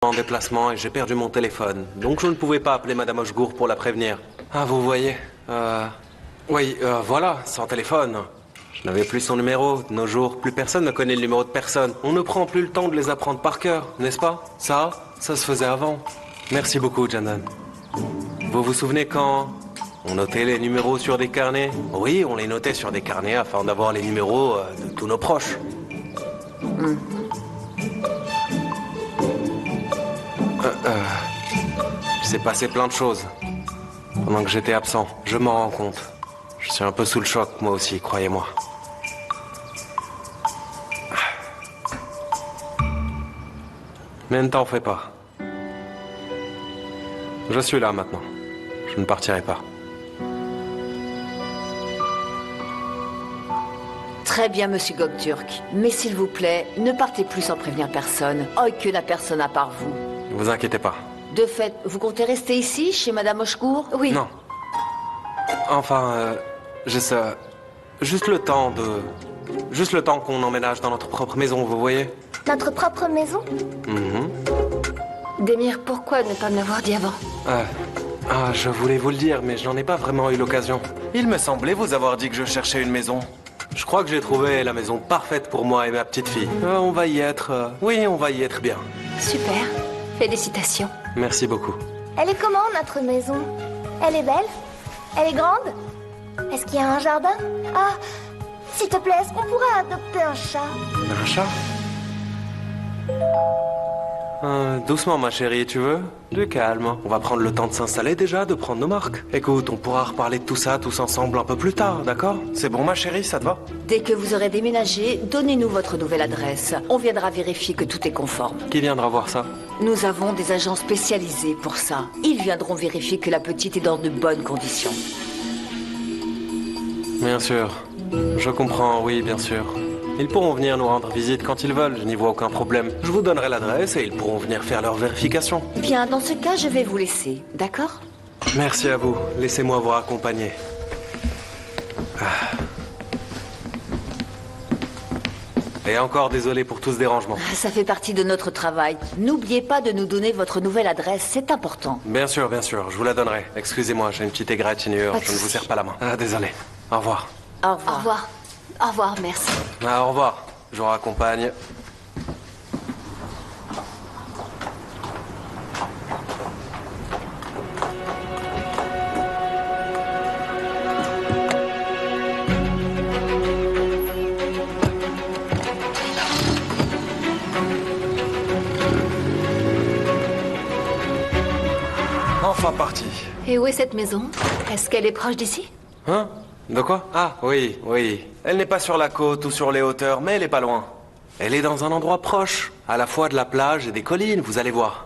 en déplacement et j'ai perdu mon téléphone. Donc je ne pouvais pas appeler Madame Hochgour pour la prévenir. Ah, vous voyez Oui, voilà, sans téléphone. Je n'avais plus son numéro. De nos jours, plus personne ne connaît le numéro de personne. On ne prend plus le temps de les apprendre par cœur, n'est-ce pas? Ça se faisait avant. Merci beaucoup, Jandan. Vous vous souvenez quand on notait les numéros sur des carnets? Oui, on les notait sur des carnets afin d'avoir les numéros de tous nos proches. Il s'est passé plein de choses pendant que j'étais absent. Je m'en rends compte. Je suis un peu sous le choc, moi aussi, croyez-moi. Mais ne t'en fais pas. Je suis là maintenant. Je ne partirai pas. Très bien, monsieur Gökturk. Mais s'il vous plaît, ne partez plus sans prévenir personne. Que n'a personne à part vous. Ne vous inquiétez pas. De fait, vous comptez rester ici, chez Madame Hochgour? Oui. Non. Enfin, juste le temps de... Juste le temps qu'on emménage dans notre propre maison, vous voyez? Notre propre maison? Démir, pourquoi ne pas me l'avoir dit avant? Je voulais vous le dire, mais je n'en ai pas vraiment eu l'occasion. Il me semblait vous avoir dit que je cherchais une maison. Je crois que j'ai trouvé la maison parfaite pour moi et ma petite fille. On va y être... Oui, on va y être bien. Super. Félicitations. Merci beaucoup. Elle est comment, notre maison? Elle est belle? Elle est grande? Est-ce qu'il y a un jardin? Ah, s'il te plaît, est-ce qu'on pourrait adopter un chat? Un chat? Doucement, ma chérie, tu veux? Du calme. On va prendre le temps de s'installer déjà, de prendre nos marques. Écoute, on pourra reparler de tout ça tous ensemble un peu plus tard, d'accord? C'est bon, ma chérie, ça te va? Dès que vous aurez déménagé, donnez-nous votre nouvelle adresse. On viendra vérifier que tout est conforme. Qui viendra voir ça? Nous avons des agents spécialisés pour ça. Ils viendront vérifier que la petite est dans de bonnes conditions. Bien sûr. Je comprends, oui, bien sûr. Ils pourront venir nous rendre visite quand ils veulent, je n'y vois aucun problème. Je vous donnerai l'adresse et ils pourront venir faire leur vérification. Bien, dans ce cas, je vais vous laisser, d'accord? Merci à vous. Laissez-moi vous accompagner. Et encore désolé pour tout ce dérangement. Ça fait partie de notre travail. N'oubliez pas de nous donner votre nouvelle adresse, c'est important. Bien sûr, je vous la donnerai. Excusez-moi, j'ai une petite égratignure, je ne vous serre pas la main. Désolé. Au revoir. Au revoir. Au revoir. Au revoir, merci. Au revoir. Je vous raccompagne. Enfin parti. Et où est cette maison? Est-ce qu'elle est proche d'ici? Hein? De quoi? Ah, oui. Elle n'est pas sur la côte ou sur les hauteurs, mais elle est pas loin. Elle est dans un endroit proche, à la fois de la plage et des collines, vous allez voir.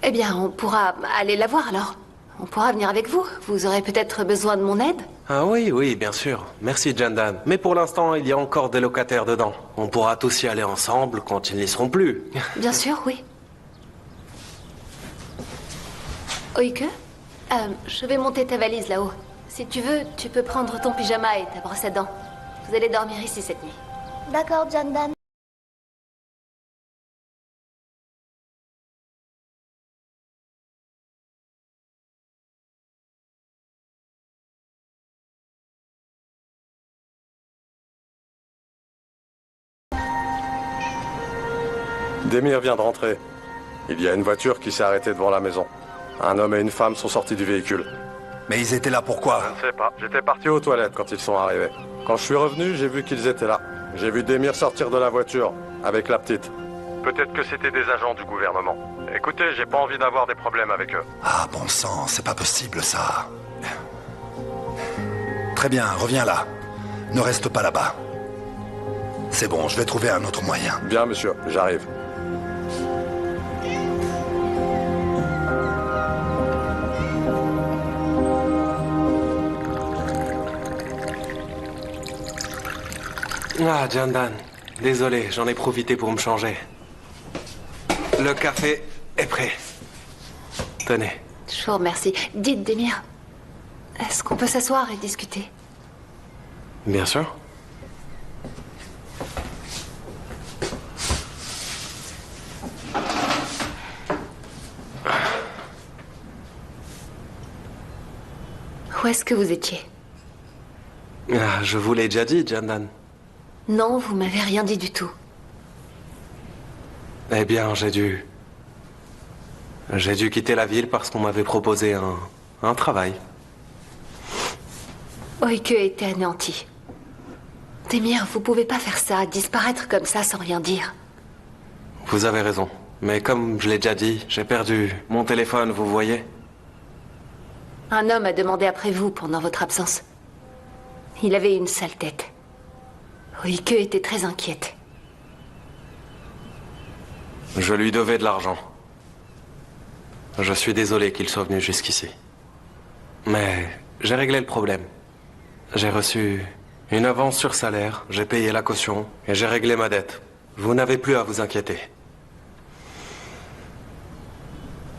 Eh bien, on pourra aller la voir alors. On pourra venir avec vous. Vous aurez peut-être besoin de mon aide? Ah oui, bien sûr. Merci, Jandan. Mais pour l'instant, il y a encore des locataires dedans. On pourra tous y aller ensemble quand ils n'y seront plus. Bien sûr, oui. Oike, je vais monter ta valise là-haut. Si tu veux, tu peux prendre ton pyjama et ta brosse à dents. Vous allez dormir ici cette nuit. D'accord, Jandan. Démir vient de rentrer. Il y a une voiture qui s'est arrêtée devant la maison. Un homme et une femme sont sortis du véhicule. Mais ils étaient là pourquoi? Je ne sais pas. J'étais parti aux toilettes quand ils sont arrivés. Quand je suis revenu, j'ai vu qu'ils étaient là. J'ai vu Démir sortir de la voiture, avec la petite. Peut-être que c'était des agents du gouvernement. Écoutez, j'ai pas envie d'avoir des problèmes avec eux. Ah, bon sang, c'est pas possible ça. Très bien, reviens là. Ne reste pas là-bas. C'est bon, je vais trouver un autre moyen. Bien, monsieur, j'arrive. Ah, Jandan. Désolé, j'en ai profité pour me changer. Le café est prêt. Tenez. Je vous remercie. Dites, Démir, est-ce qu'on peut s'asseoir et discuter? Bien sûr. Où est-ce que vous étiez? Ah, je vous l'ai déjà dit, Jandan. Non, vous m'avez rien dit du tout. Eh bien, j'ai dû quitter la ville parce qu'on m'avait proposé un travail. Oike était anéanti. Démir, vous pouvez pas faire ça, disparaître comme ça sans rien dire. Vous avez raison. Mais comme je l'ai déjà dit, j'ai perdu mon téléphone, vous voyez? Un homme a demandé après vous pendant votre absence. Il avait une sale tête. Oike était très inquiète. Je lui devais de l'argent. Je suis désolé qu'il soit venu jusqu'ici. Mais j'ai réglé le problème. J'ai reçu une avance sur salaire, j'ai payé la caution et j'ai réglé ma dette. Vous n'avez plus à vous inquiéter.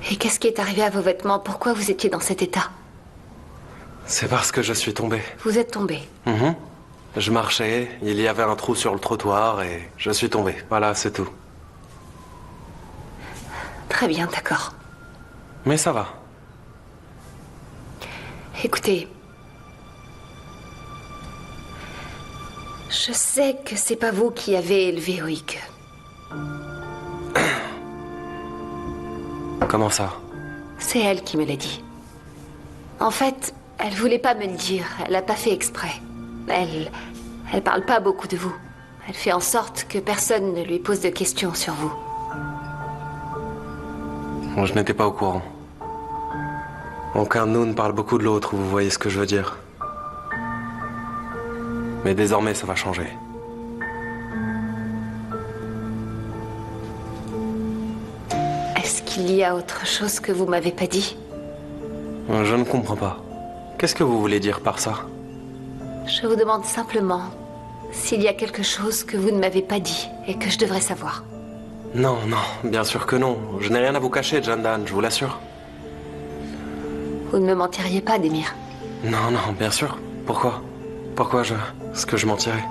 Et qu'est-ce qui est arrivé à vos vêtements? Pourquoi vous étiez dans cet état? C'est parce que je suis tombé. Vous êtes tombé. Je marchais, il y avait un trou sur le trottoir et je suis tombé. Voilà, c'est tout. Très bien, d'accord. Mais ça va. Écoutez, je sais que c'est pas vous qui avez élevé Oike. Comment ça? C'est elle qui me l'a dit. En fait, elle voulait pas me le dire. Elle a pas fait exprès. Elle parle pas beaucoup de vous. Elle fait en sorte que personne ne lui pose de questions sur vous. Je n'étais pas au courant. Aucun de nous ne parle beaucoup de l'autre, vous voyez ce que je veux dire. Mais désormais, ça va changer. Est-ce qu'il y a autre chose que vous m'avez pas dit? Je ne comprends pas. Qu'est-ce que vous voulez dire par ça? Je vous demande simplement s'il y a quelque chose que vous ne m'avez pas dit et que je devrais savoir. Non, non, bien sûr que non. Je n'ai rien à vous cacher, Jandan, je vous l'assure. Vous ne me mentiriez pas, Démir. Non, non, bien sûr. Pourquoi? Est-ce que je mentirais?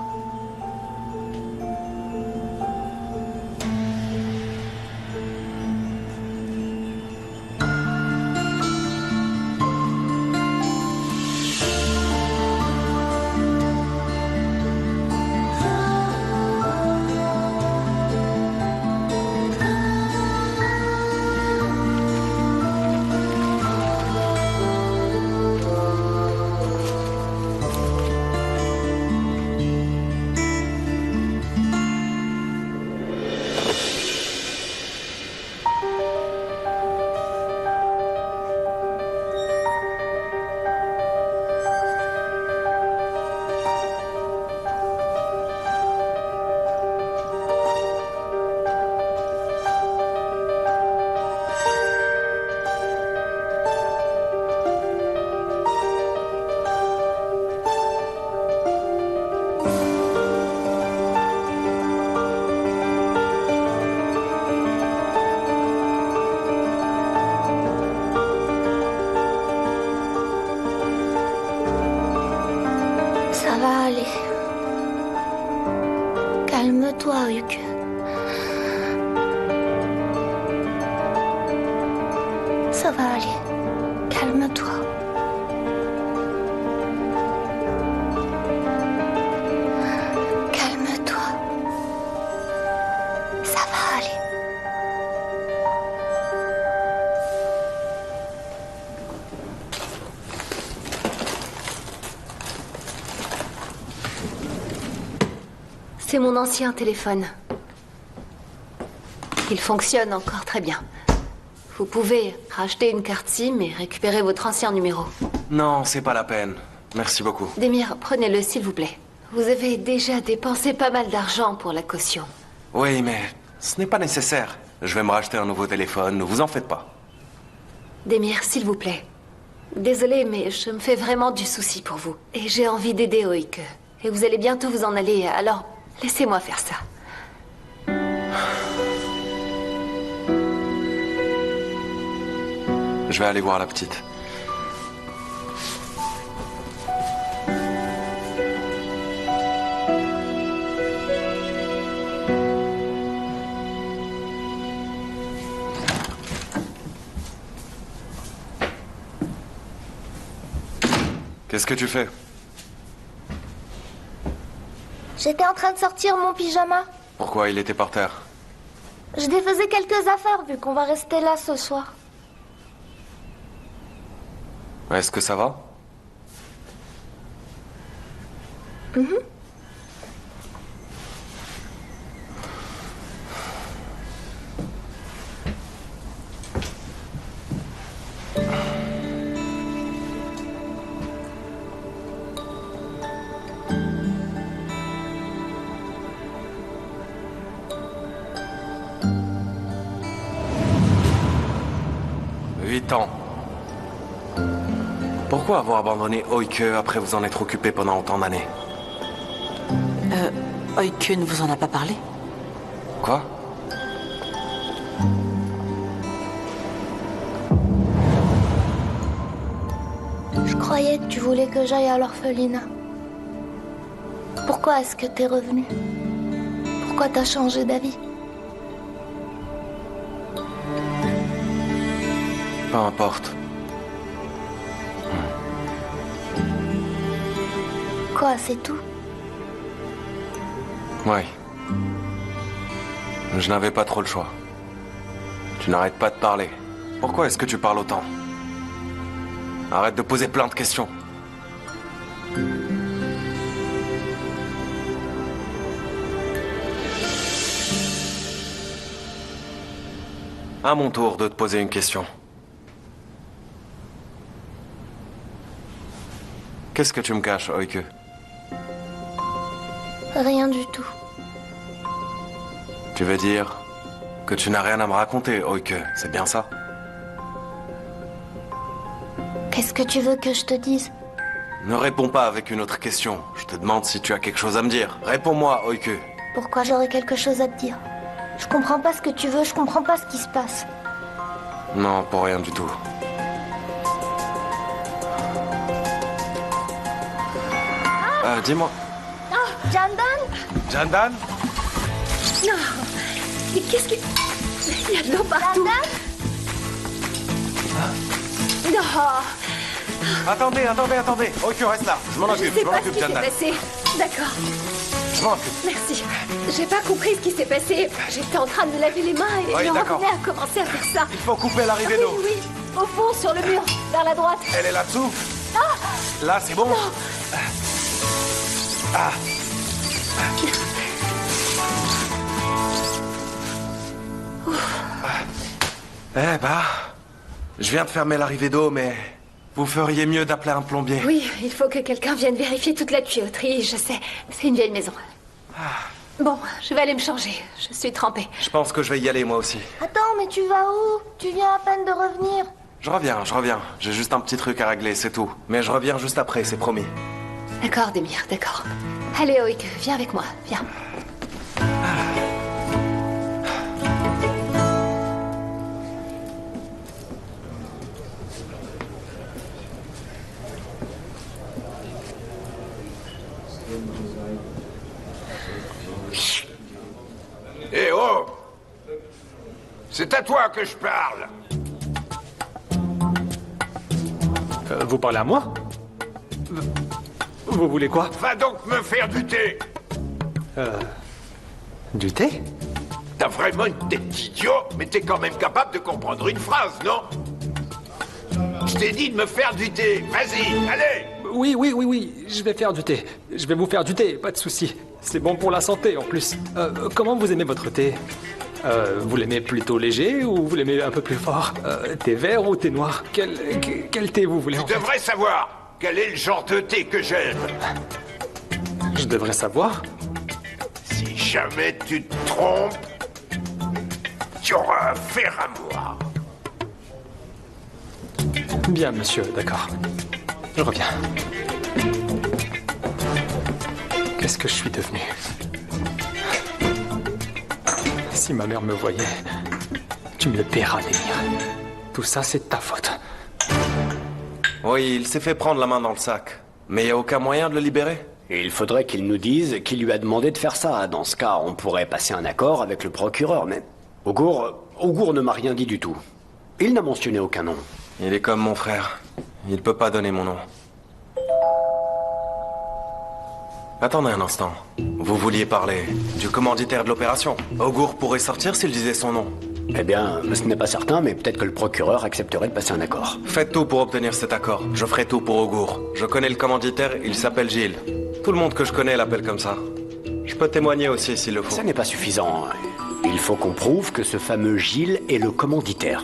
Ça va aller. Calme-toi, Oike. Ça va aller. Calme-toi. Calme-toi. Ça va aller. C'est mon ancien téléphone. Il fonctionne encore très bien. Vous pouvez racheter une carte SIM et récupérer votre ancien numéro. Non, c'est pas la peine. Merci beaucoup. Démir, prenez-le s'il vous plaît. Vous avez déjà dépensé pas mal d'argent pour la caution. Oui, mais ce n'est pas nécessaire. Je vais me racheter un nouveau téléphone, ne vous en faites pas. Démir, s'il vous plaît. Désolée, mais je me fais vraiment du souci pour vous. Et j'ai envie d'aider Oike. Et vous allez bientôt vous en aller, alors laissez-moi faire ça. Je vais aller voir la petite. Qu'est-ce que tu fais? J'étais en train de sortir mon pyjama. Pourquoi il était par terre? Je défaisais quelques affaires vu qu'on va rester là ce soir. Est-ce que ça va? Ans. Pourquoi avoir abandonné Oike après vous en être occupé pendant autant d'années? Oike ne vous en a pas parlé? Quoi? Je croyais que tu voulais que j'aille à l'orphelinat. Pourquoi est-ce que t'es revenu? Pourquoi t'as changé d'avis? Peu importe. Quoi, c'est tout? Oui. Je n'avais pas trop le choix. Tu n'arrêtes pas de parler. Pourquoi est-ce que tu parles autant? Arrête de poser plein de questions. À mon tour de te poser une question. Qu'est-ce que tu me caches, Oike? Rien du tout. Tu veux dire que tu n'as rien à me raconter, Oike, c'est bien ça? Qu'est-ce que tu veux que je te dise? Ne réponds pas avec une autre question. Je te demande si tu as quelque chose à me dire. Réponds-moi, Oike. Pourquoi j'aurais quelque chose à te dire? Je comprends pas ce que tu veux, je comprends pas ce qui se passe. Non, pour rien du tout. Dis-moi. Jandan? Jandan? Non. Mais qu'est-ce que... Il y a de l'eau partout. Non. Attendez. Oike, reste là. Je m'en Je occupe, sais pas ce qui s'est Jandan. passé. D'accord. Je m'en occupe. Merci. J'ai pas compris ce qui s'est passé. J'étais en train de me laver les mains et Oui, le d'accord. robinet a commencé à faire ça. Il faut couper l'arrivée Oui, d'eau. oui. Au fond, sur le mur, vers la droite. Elle est là-dessous. Là, c'est bon. Ah. Eh bah, je viens de fermer l'arrivée d'eau, mais vous feriez mieux d'appeler un plombier. Oui, il faut que quelqu'un vienne vérifier toute la tuyauterie, je sais. C'est une vieille maison. Bon, je vais aller me changer. Je suis trempée. Je pense que je vais y aller moi aussi. Attends, mais tu vas où? Tu viens à peine de revenir. Je reviens. J'ai juste un petit truc à régler, c'est tout. Mais je reviens juste après, c'est promis. D'accord, Demir, d'accord. Allez, Oik, viens avec moi, viens. Eh oh! C'est à toi que je parle! Vous parlez à moi? Vous voulez quoi? Va donc me faire du thé! Du thé? T'as vraiment une tête d'idiot, mais t'es quand même capable de comprendre une phrase, non? Je t'ai dit de me faire du thé! Vas-y, allez! Oui, je vais faire du thé. Je vais vous faire du thé, pas de souci. C'est bon pour la santé en plus. Comment vous aimez votre thé? Vous l'aimez plutôt léger ou vous l'aimez un peu plus fort? Thé vert ou thé noir? Quel thé vous voulez en Tu fait? devrais savoir quel est le genre de thé que j'aime. Je devrais savoir? Si jamais tu te trompes, tu auras affaire à moi. Bien, monsieur, d'accord. Je reviens. Qu'est-ce que je suis devenu? Si ma mère me voyait, tu me le paieras, Demir. Tout ça, c'est de ta faute. Oui, il s'est fait prendre la main dans le sac. Mais il n'y a aucun moyen de le libérer? Et il faudrait qu'il nous dise qui lui a demandé de faire ça. Dans ce cas, on pourrait passer un accord avec le procureur, mais... Augour ne m'a rien dit du tout. Il n'a mentionné aucun nom. Il est comme mon frère. Il peut pas donner mon nom. Attendez un instant. Vous vouliez parler du commanditaire de l'opération. Augour pourrait sortir s'il disait son nom. Eh bien, ce n'est pas certain, mais peut-être que le procureur accepterait de passer un accord. Faites tout pour obtenir cet accord. Je ferai tout pour Augour. Je connais le commanditaire, il s'appelle Gilles. Tout le monde que je connais l'appelle comme ça. Je peux témoigner aussi s'il le faut. Ça n'est pas suffisant. Il faut qu'on prouve que ce fameux Gilles est le commanditaire.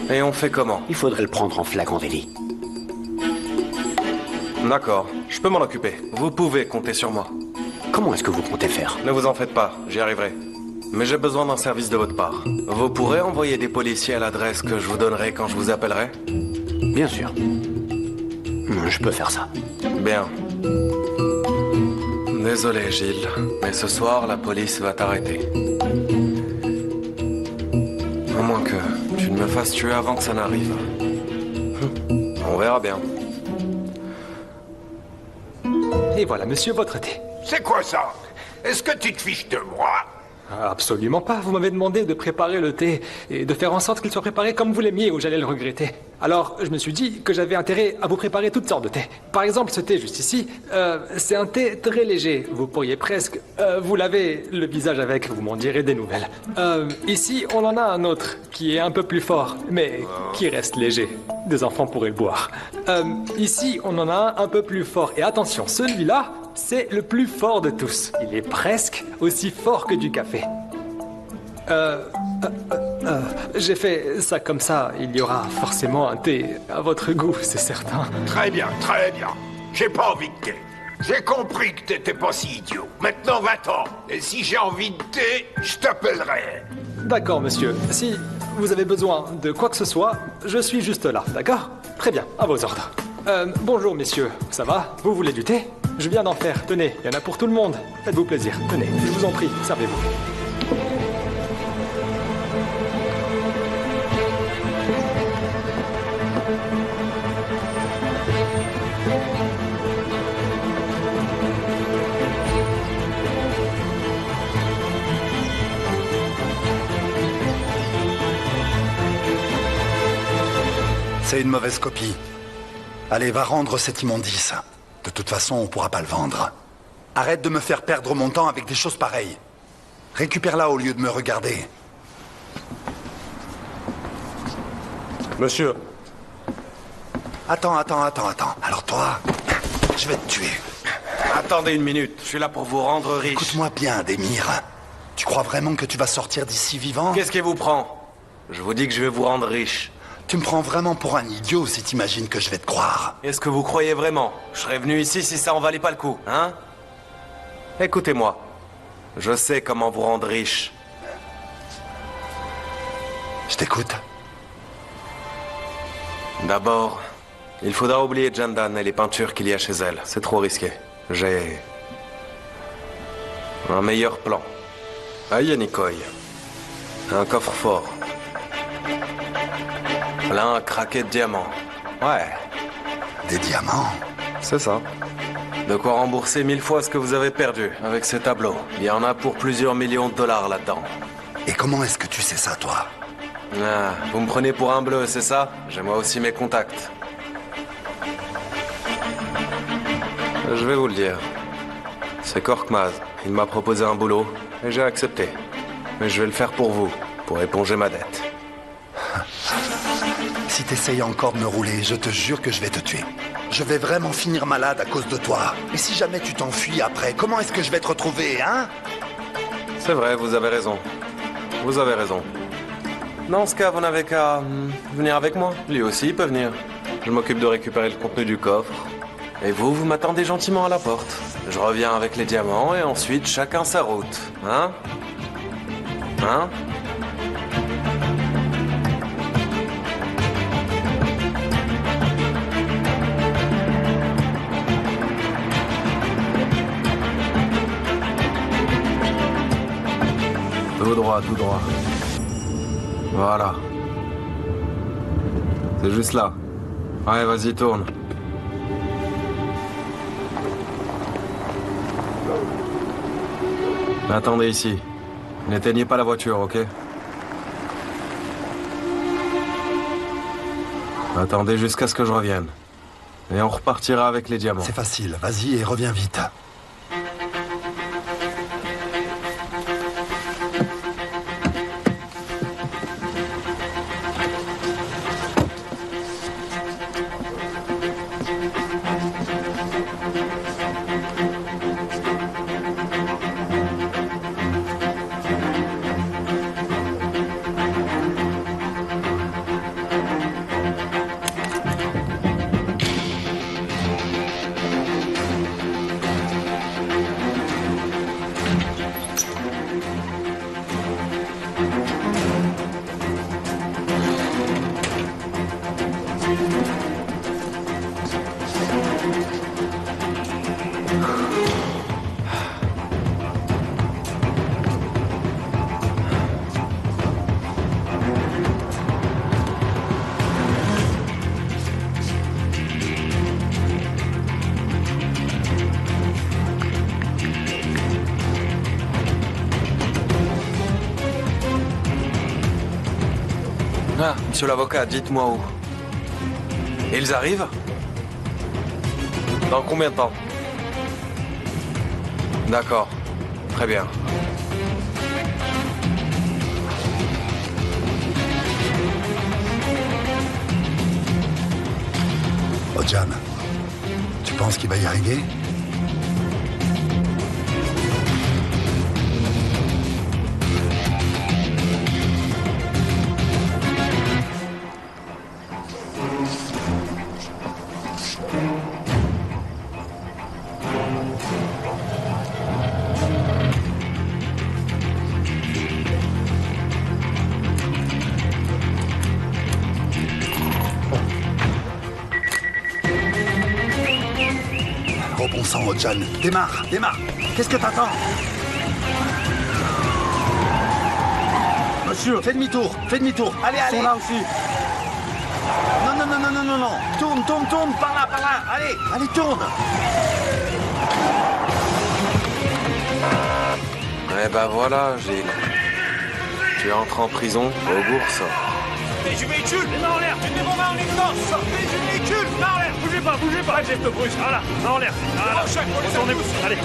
Et on fait comment? Il faudrait le prendre en flagrant délit. D'accord, je peux m'en occuper. Vous pouvez compter sur moi. Comment est-ce que vous comptez faire? Ne vous en faites pas, j'y arriverai. Mais j'ai besoin d'un service de votre part. Vous pourrez envoyer des policiers à l'adresse que je vous donnerai quand je vous appellerai? Bien sûr. Je peux faire ça. Bien. Désolé, Gilles, mais ce soir, la police va t'arrêter. À moins que tu ne me fasses tuer avant que ça n'arrive. On verra bien. Et voilà, monsieur, votre thé. C'est quoi ça? Est-ce que tu te fiches de moi? Absolument pas. Vous m'avez demandé de préparer le thé et de faire en sorte qu'il soit préparé comme vous l'aimiez ou j'allais le regretter. Alors, je me suis dit que j'avais intérêt à vous préparer toutes sortes de thés. Par exemple, ce thé juste ici, c'est un thé très léger. Vous pourriez presque... vous l'avez le visage avec, vous m'en direz des nouvelles. Ici, on en a un autre qui est un peu plus fort, mais qui reste léger. Des enfants pourraient le boire. Ici, on en a un peu plus fort. Et attention, celui-là, c'est le plus fort de tous. Il est presque aussi fort que du café. J'ai fait ça comme ça. Il y aura forcément un thé à votre goût, c'est certain. Très bien, très bien. J'ai pas envie de thé. J'ai compris que t'étais pas si idiot. Maintenant, va-t'en. Et si j'ai envie de thé, je t'appellerai. D'accord, monsieur. Si vous avez besoin de quoi que ce soit, je suis juste là, d'accord? Très bien, à vos ordres. Bonjour, messieurs. Ça va? Vous voulez du thé? Je viens d'en faire. Tenez, il y en a pour tout le monde. Faites-vous plaisir. Tenez, je vous en prie, servez-vous. C'est une mauvaise copie. Allez, va rendre cette immondice. De toute façon, on pourra pas le vendre. Arrête de me faire perdre mon temps avec des choses pareilles. Récupère-la au lieu de me regarder. Monsieur. Attends. Alors toi, je vais te tuer. Attendez une minute, je suis là pour vous rendre riche. Écoute-moi bien, Démir. Tu crois vraiment que tu vas sortir d'ici vivant? Qu'est-ce qui vous prend? Je vous dis que je vais vous rendre riche. Tu me prends vraiment pour un idiot si t'imagines que je vais te croire. Est-ce que vous croyez vraiment? Je serais venu ici si ça en valait pas le coup, hein? Écoutez-moi. Je sais comment vous rendre riche. Je t'écoute. D'abord, il faudra oublier Jandan et les peintures qu'il y a chez elle. C'est trop risqué. J'ai... un meilleur plan. À Yanikoy. Un coffre-fort. Plein craqué de diamants. Ouais. Des diamants? C'est ça. De quoi rembourser 1000 fois ce que vous avez perdu avec ces tableaux. Il y en a pour plusieurs millions de dollars là-dedans. Et comment est-ce que tu sais ça, toi? Ah, vous me prenez pour un bleu, c'est ça? J'ai moi aussi mes contacts. Je vais vous le dire. C'est Korkmaz. Il m'a proposé un boulot et j'ai accepté. Mais je vais le faire pour vous, pour éponger ma dette. Si t'essayes encore de me rouler, je te jure que je vais te tuer. Je vais vraiment finir malade à cause de toi. Et si jamais tu t'enfuis après, comment est-ce que je vais te retrouver, hein? C'est vrai, vous avez raison. Vous avez raison. Dans ce cas, vous n'avez qu'à venir avec moi. Lui aussi, il peut venir. Je m'occupe de récupérer le contenu du coffre. Et vous m'attendez gentiment à la porte. Je reviens avec les diamants et ensuite chacun sa route. Hein? Hein? Tout droit, tout droit. Voilà. C'est juste là. Ouais, vas-y, tourne. Attendez ici. N'éteignez pas la voiture, ok? Attendez jusqu'à ce que je revienne. Et on repartira avec les diamants. C'est facile, vas-y et reviens vite. Ah, monsieur l'avocat, dites-moi où. Ils arrivent? Dans combien de temps? D'accord. Très bien. Ojan, tu penses qu'il va y arriver? Oh bon sang, Ojan, démarre, démarre. Qu'est-ce que t'attends? Monsieur, fais demi-tour, allez, allez. Ils sont là aussi. Non. Tourne, par là, allez, tourne. Eh ben voilà, Gilles. Tu entres en prison au bourse. Sortez du véhicule, les mains en l'air, tenez vos mains en évidence. Sortez du véhicule, mains en l'air, bougez pas, geste brusque, voilà, mains en l'air, voilà, retournez-vous, allez.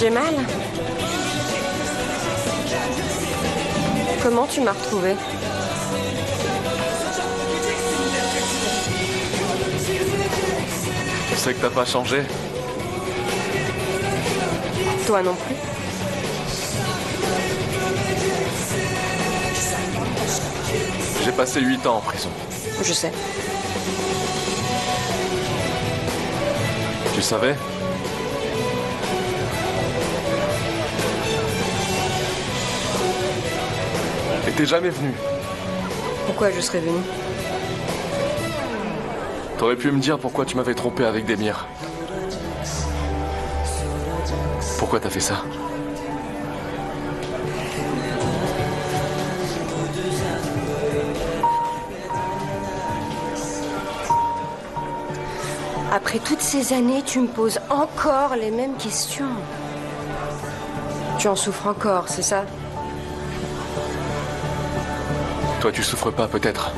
Jamal? Comment tu m'as retrouvée? sais que t'as pas changé. Toi non plus. J'ai passé 8 ans en prison. Je sais. Tu savais? Et t'es jamais venu. Pourquoi je serais venu? T'aurais pu me dire pourquoi tu m'avais trompé avec Demir. Pourquoi t'as fait ça? Après toutes ces années, tu me poses encore les mêmes questions. Tu en souffres encore, c'est ça? Toi, tu souffres pas, peut-être.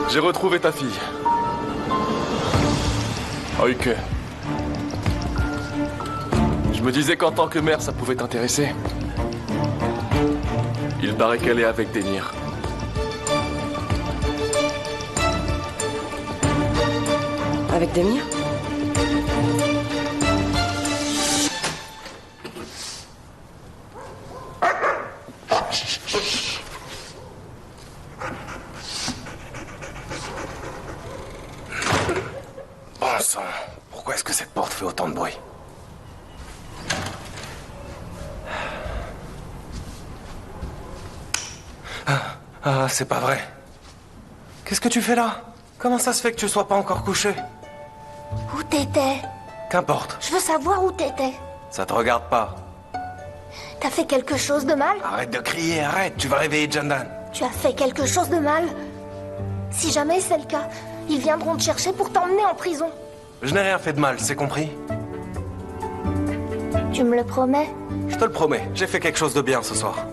J'ai retrouvé ta fille. Oike. Je me disais qu'en tant que mère, ça pouvait t'intéresser. Il paraît qu'elle est avec Demir. Avec Demir? Bon sang, pourquoi est-ce que cette porte fait autant de bruit? Ah, c'est pas vrai. Qu'est-ce que tu fais là? Comment ça se fait que tu sois pas encore couché? Où t'étais? Qu'importe. Je veux savoir où t'étais. Ça te regarde pas. T'as fait quelque chose de mal? Arrête de crier, arrête, tu vas réveiller Jandan. Tu as fait quelque chose de mal? Si jamais c'est le cas, ils viendront te chercher pour t'emmener en prison. Je n'ai rien fait de mal, c'est compris? Tu me le promets? Je te le promets, j'ai fait quelque chose de bien ce soir.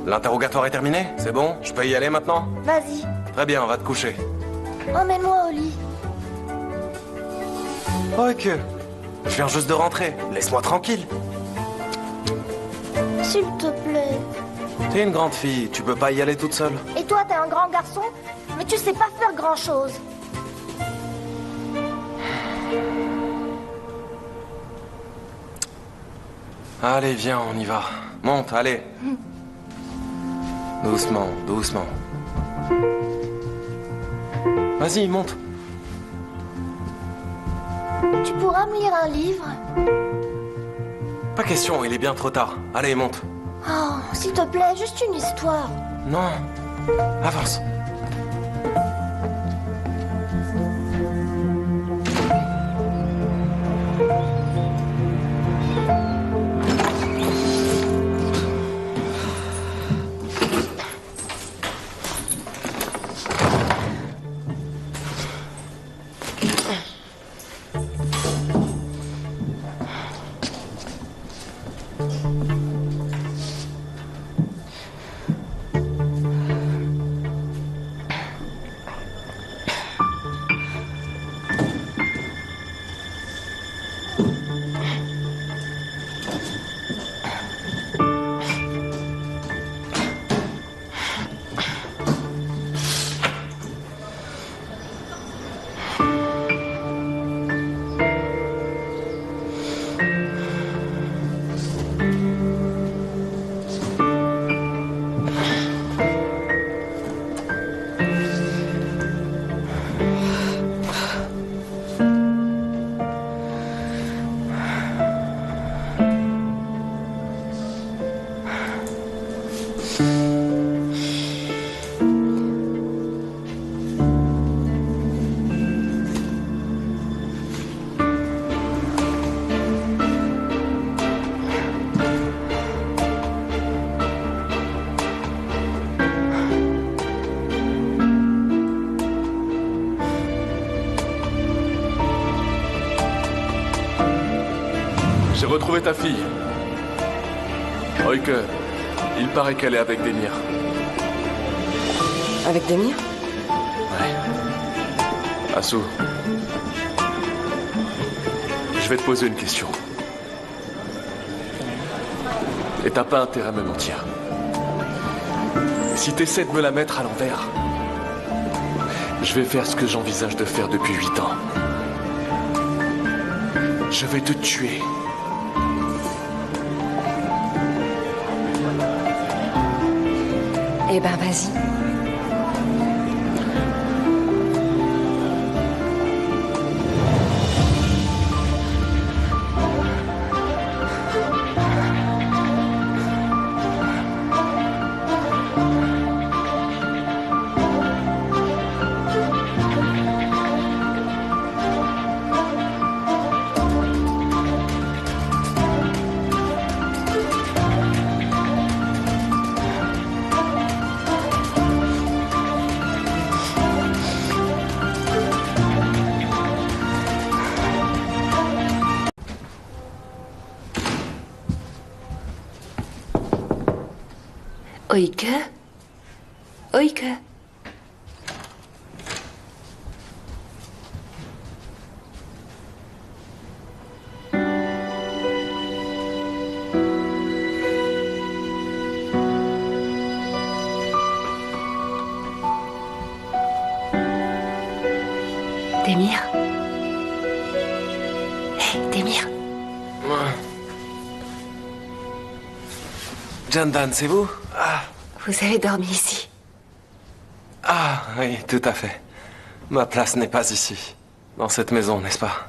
L'interrogatoire est terminé? C'est bon? Je peux y aller maintenant? Vas-y. Très bien, va te coucher. Emmène-moi au lit. Ok. Je viens juste de rentrer. Laisse-moi tranquille. S'il te plaît. T'es une grande fille, tu peux pas y aller toute seule. Et toi, t'es un grand garçon, mais tu sais pas faire grand-chose. Allez, viens, on y va. Monte, allez. Doucement, doucement. Vas-y, monte. Tu pourras me lire un livre? Pas question, il est bien trop tard. Allez, monte. Oh, s'il te plaît, juste une histoire. Non. Avance. J'ai retrouvé ta fille. Oike, il paraît qu'elle est avec Demir. Avec Demir? Ouais. intérêt. Asu, je vais te poser une question. Et t'as pas intérêt à me mentir. Si t'essaies de me la mettre à l'envers, je vais faire ce que j'envisage de faire depuis 8 ans. Je vais te tuer. Eh ben, vas-y. Oike? Oike? Demir? Hé, Demir? Jandan, c'est vous? Ah. Vous avez dormi ici. Ah, oui, tout à fait. Ma place n'est pas ici. Dans cette maison, n'est-ce pas?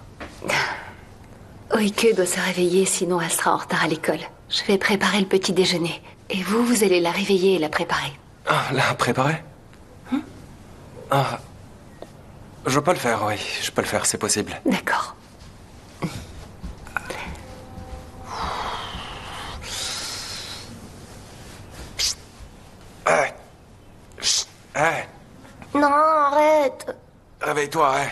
Oike doit se réveiller, sinon elle sera en retard à l'école. Je vais préparer le petit déjeuner. Et vous, vous allez la réveiller et la préparer. Ah, la préparer? Ah. Je peux le faire, oui. Je peux le faire, c'est possible. D'accord. Non, arrête. Réveille-toi, hein.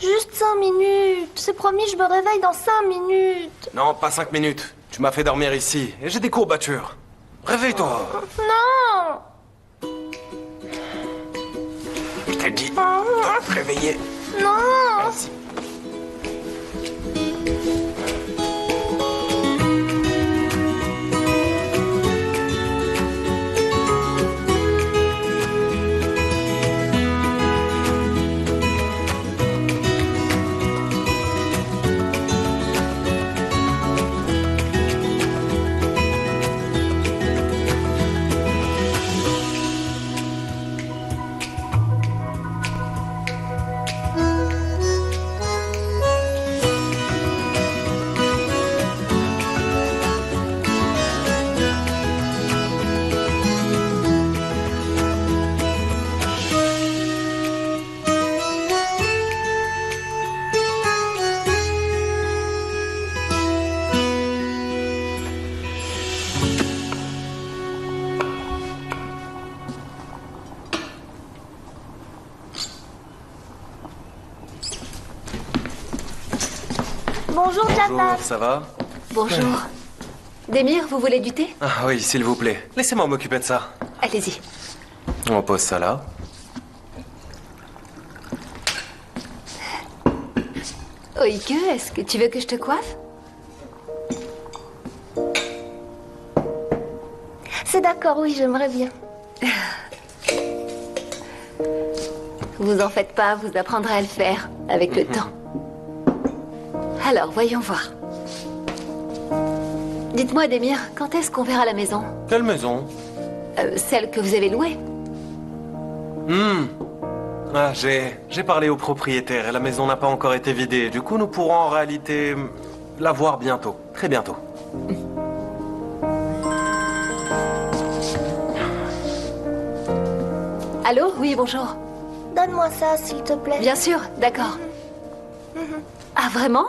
Juste 5 minutes. C'est promis, je me réveille dans 5 minutes. Non, pas 5 minutes. Tu m'as fait dormir ici, et j'ai des courbatures. Réveille-toi. Non. Je t'ai dit. Réveiller. Non. Merci. Bonjour, Jandan. Bonjour, ça va? Bonjour. Demir, vous voulez du thé? Ah oui, s'il vous plaît. Laissez-moi m'occuper de ça. Allez-y. On pose ça là. Oike, est-ce que tu veux que je te coiffe? C'est d'accord, oui, j'aimerais bien. Vous en faites pas, vous apprendrez à le faire avec le temps. Alors, voyons voir. Dites-moi, Demir, quand est-ce qu'on verra la maison? Quelle maison? Celle que vous avez louée. Ah, j'ai parlé au propriétaire et la maison n'a pas encore été vidée. Du coup, nous pourrons en réalité la voir bientôt. Très bientôt. Allô? Oui, bonjour. Donne-moi ça, s'il te plaît. Bien sûr, d'accord. Ah, vraiment?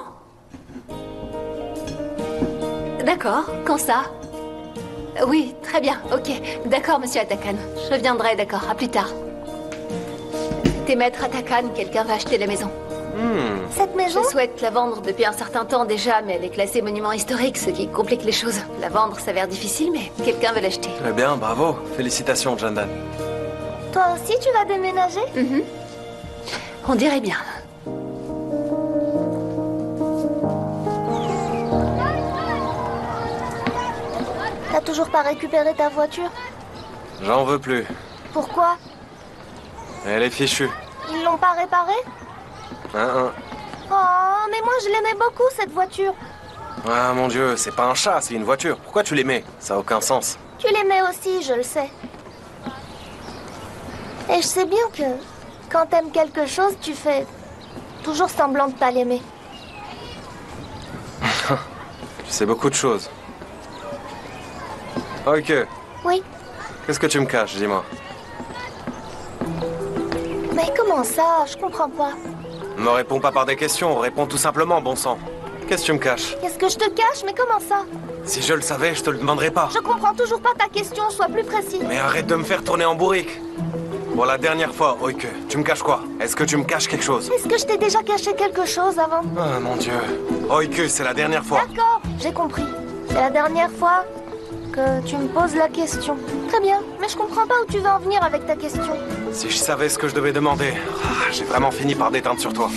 D'accord, quand ça? Oui, très bien, ok. D'accord, monsieur Atakan. Je viendrai, d'accord, à plus tard. T'es maître Atakan, quelqu'un va acheter la maison. Cette maison? Je souhaite la vendre depuis un certain temps déjà, mais elle est classée monument historique, ce qui complique les choses. La vendre s'avère difficile, mais quelqu'un veut l'acheter. Très bien, bravo. Félicitations, Jandan. Toi aussi, tu vas déménager? On dirait bien. T'as toujours pas récupéré ta voiture? J'en veux plus. Pourquoi? Elle est fichue. Ils l'ont pas réparée? Oh, mais moi je l'aimais beaucoup cette voiture. Ah mon Dieu, c'est pas un chat, c'est une voiture. Pourquoi tu l'aimais? Ça a aucun sens. Tu l'aimais aussi, je le sais. Et je sais bien que quand t'aimes quelque chose, tu fais toujours semblant de pas l'aimer. Tu sais beaucoup de choses. Ok. Oui. Qu'est-ce que tu me caches, dis-moi? Mais comment ça? Je comprends pas. Ne me réponds pas par des questions, réponds tout simplement, bon sang. Qu'est-ce que tu me caches? Qu'est-ce que je te cache? Mais comment ça? Si je le savais, je te le demanderais pas. Je comprends toujours pas ta question, sois plus précis. Mais arrête de me faire tourner en bourrique. Pour la dernière fois, Oike, tu me caches quoi? Est-ce que tu me caches quelque chose? Est-ce que je t'ai déjà caché quelque chose avant? Ah mon Dieu. Oike, c'est la dernière fois. D'accord, j'ai compris. C'est la dernière fois que tu me poses la question. Très bien, mais je comprends pas où tu veux en venir avec ta question. Si je savais ce que je devais demander, j'ai vraiment fini par déteindre sur toi.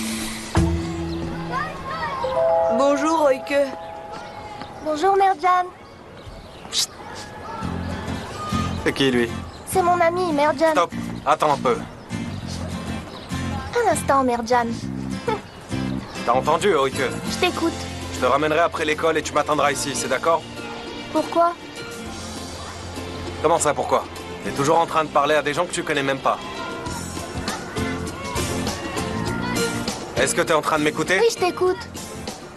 Bonjour, Oike. Bonjour, Merjan. C'est qui, lui? C'est mon ami, Merjan. Stop. Attends un peu. Un instant, Merjan. T'as entendu, Oike? Je t'écoute. Je te ramènerai après l'école et tu m'attendras ici, c'est d'accord? Pourquoi? Comment ça, pourquoi? T'es toujours en train de parler à des gens que tu connais même pas. Est-ce que t'es en train de m'écouter? Oui, je t'écoute.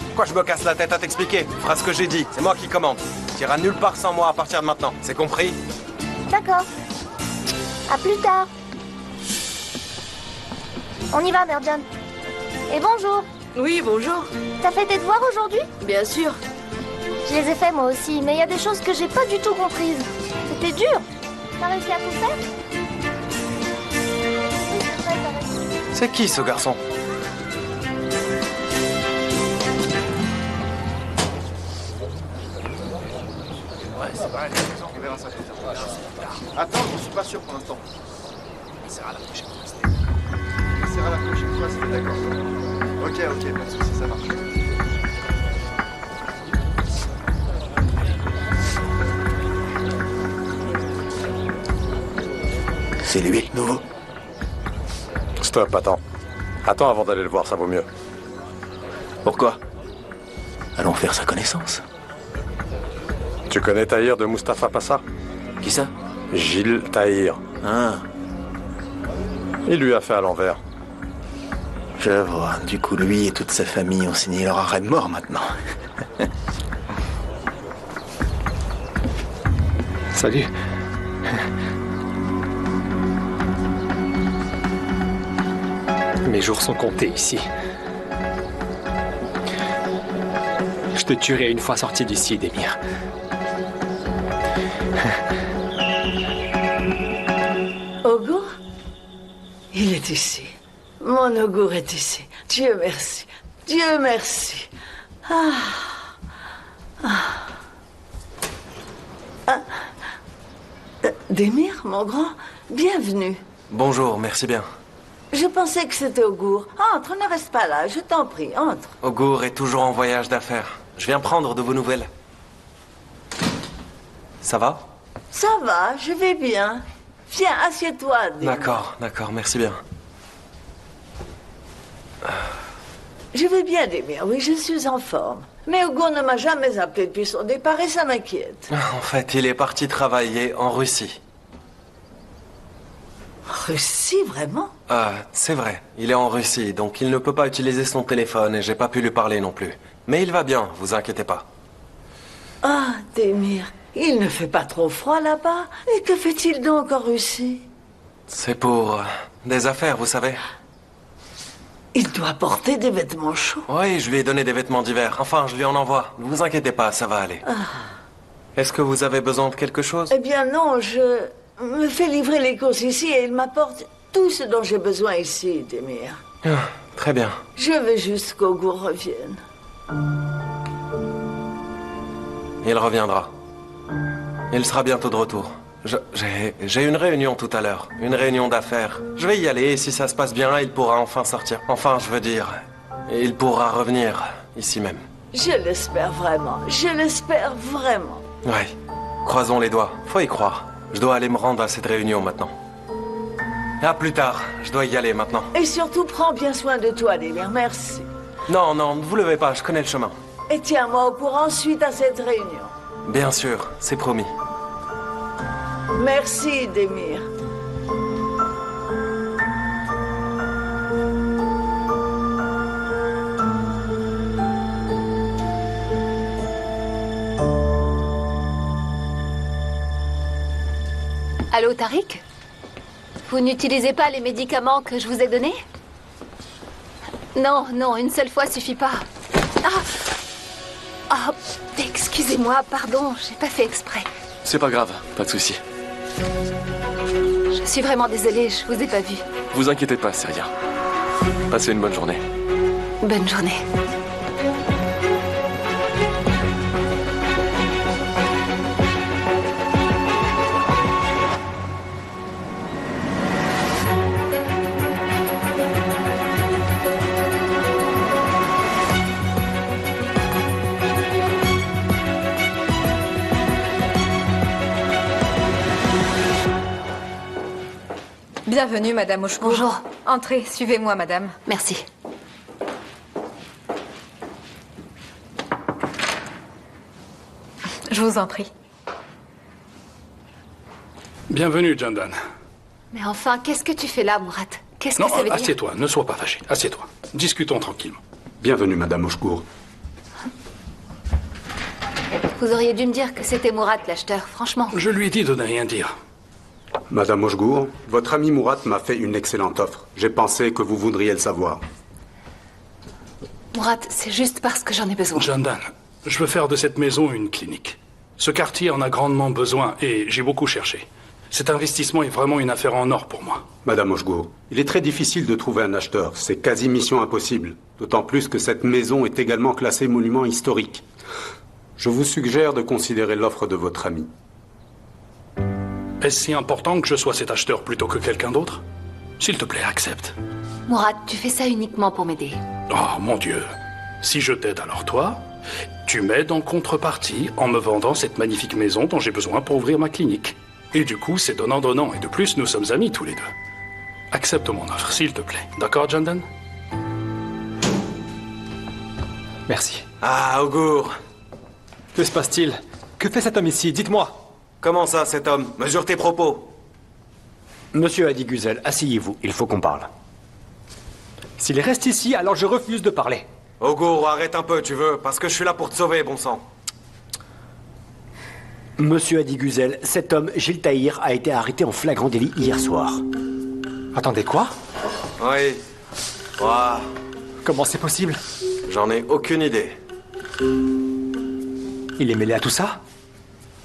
Pourquoi je me casse la tête à t'expliquer? Tu feras ce que j'ai dit, c'est moi qui commande. T'iras nulle part sans moi à partir de maintenant, c'est compris? D'accord. À plus tard. On y va, Merjan. Et bonjour. Oui, bonjour. T'as fait tes devoirs aujourd'hui? Bien sûr. Je les ai faits moi aussi, mais il y a des choses que j'ai pas du tout comprises. C'était dur. T'as réussi à tout faire? C'est qui ce garçon? Ouais, c'est vrai, on verra ça plus tard. Attends, je suis pas sûr pour l'instant. On essaiera la prochaine fois. On essaiera la prochaine fois, c'était d'accord. Ok, pas de soucis, ça marche. C'est lui, le nouveau. Stop, attends. Attends avant d'aller le voir, ça vaut mieux. Pourquoi? Allons faire sa connaissance. Tu connais Tahir de Mustapha Passa? Qui ça? Gilles Tahir. Ah. Il lui a fait à l'envers. Je vois. Du coup, lui et toute sa famille ont signé leur arrêt de mort maintenant. Salut. Mes jours sont comptés ici. Je te tuerai une fois sorti d'ici, Demir. Ogur? Il est ici. Mon Ogur est ici. Dieu merci. Dieu merci. Demir, mon grand, bienvenue. Bonjour, merci bien. Je pensais que c'était Ogur. Entre, ne reste pas là, je t'en prie, entre. Ogur est toujours en voyage d'affaires. Je viens prendre de vos nouvelles. Ça va? Ça va, je vais bien. Viens, assieds-toi, Demir. D'accord, merci bien. Je vais bien, Demir, oui, je suis en forme. Mais Ogur ne m'a jamais appelé depuis son départ et ça m'inquiète. En fait, il est parti travailler en Russie. Russie, vraiment? C'est vrai. Il est en Russie, donc il ne peut pas utiliser son téléphone et j'ai pas pu lui parler non plus. Mais il va bien, vous inquiétez pas. Ah, Demir, il ne fait pas trop froid là-bas. Et que fait-il donc en Russie? C'est pour des affaires, vous savez. Il doit porter des vêtements chauds. Oui, je lui ai donné des vêtements d'hiver. Enfin, je lui en envoie. Ne vous inquiétez pas, ça va aller. Est-ce que vous avez besoin de quelque chose? Eh bien non, je me fais livrer les courses ici et il m'apporte tout ce dont j'ai besoin ici, Demir. Très bien. Je veux juste qu'Ogur revienne. Il reviendra. Il sera bientôt de retour. J'ai une réunion tout à l'heure. Une réunion d'affaires. Je vais y aller et si ça se passe bien, il pourra enfin sortir. Enfin, je veux dire, il pourra revenir ici même. Je l'espère vraiment. Je l'espère vraiment. Ouais. Croisons les doigts. Faut y croire. Je dois aller me rendre à cette réunion maintenant. À plus tard. Je dois y aller maintenant. Et surtout, prends bien soin de toi, Délire. Merci. Non, ne vous levez pas. Je connais le chemin. Et tiens-moi au courant suite à cette réunion. Bien sûr. C'est promis. Merci, Démir. Allô, Tariq? Vous n'utilisez pas les médicaments que je vous ai donnés? Non, une seule fois suffit pas. Ah, excusez-moi, pardon, j'ai pas fait exprès. C'est pas grave, pas de souci. Je suis vraiment désolée, je vous ai pas vu. Vous inquiétez pas, c'est rien. Passez une bonne journée. Bonne journée. Bienvenue, Madame Oshkour. Bonjour. Entrez, suivez-moi, Madame. Merci. Je vous en prie. Bienvenue, Jandan. Mais enfin, qu'est-ce que tu fais là, Mourad? Qu'est-ce que ça veut dire? Assieds-toi, ne sois pas fâché. Assieds-toi. Discutons tranquillement. Bienvenue, Madame Oshkour. Vous auriez dû me dire que c'était Mourad l'acheteur, franchement. Je lui ai dit de ne rien dire. Madame Oshkour, votre ami Mourad m'a fait une excellente offre. J'ai pensé que vous voudriez le savoir. Mourad, c'est juste parce que j'en ai besoin. Jandan, je veux faire de cette maison une clinique. Ce quartier en a grandement besoin et j'ai beaucoup cherché. Cet investissement est vraiment une affaire en or pour moi. Madame Oshkour, il est très difficile de trouver un acheteur. C'est quasi mission impossible. D'autant plus que cette maison est également classée monument historique. Je vous suggère de considérer l'offre de votre ami. Est-ce si important que je sois cet acheteur plutôt que quelqu'un d'autre? S'il te plaît, accepte. Mourad, tu fais ça uniquement pour m'aider. Oh, mon Dieu. Si je t'aide, alors toi, tu m'aides en contrepartie en me vendant cette magnifique maison dont j'ai besoin pour ouvrir ma clinique. Et du coup, c'est donnant-donnant. Et de plus, nous sommes amis tous les deux. Accepte mon offre, s'il te plaît. D'accord, Jandan? Merci. Ah, Augur. Que se passe-t-il? Que fait cet homme ici? Dites-moi. Comment ça, cet homme? Mesure tes propos. Monsieur Adi Güzel, asseyez-vous, il faut qu'on parle. S'il reste ici, alors je refuse de parler. Augur, arrête un peu, tu veux, parce que je suis là pour te sauver, bon sang. Monsieur Adi Güzel, cet homme, Gilles Tahir, a été arrêté en flagrant délit hier soir. Attendez, quoi? Oui. Ouah. Comment c'est possible? J'en ai aucune idée. Il est mêlé à tout ça?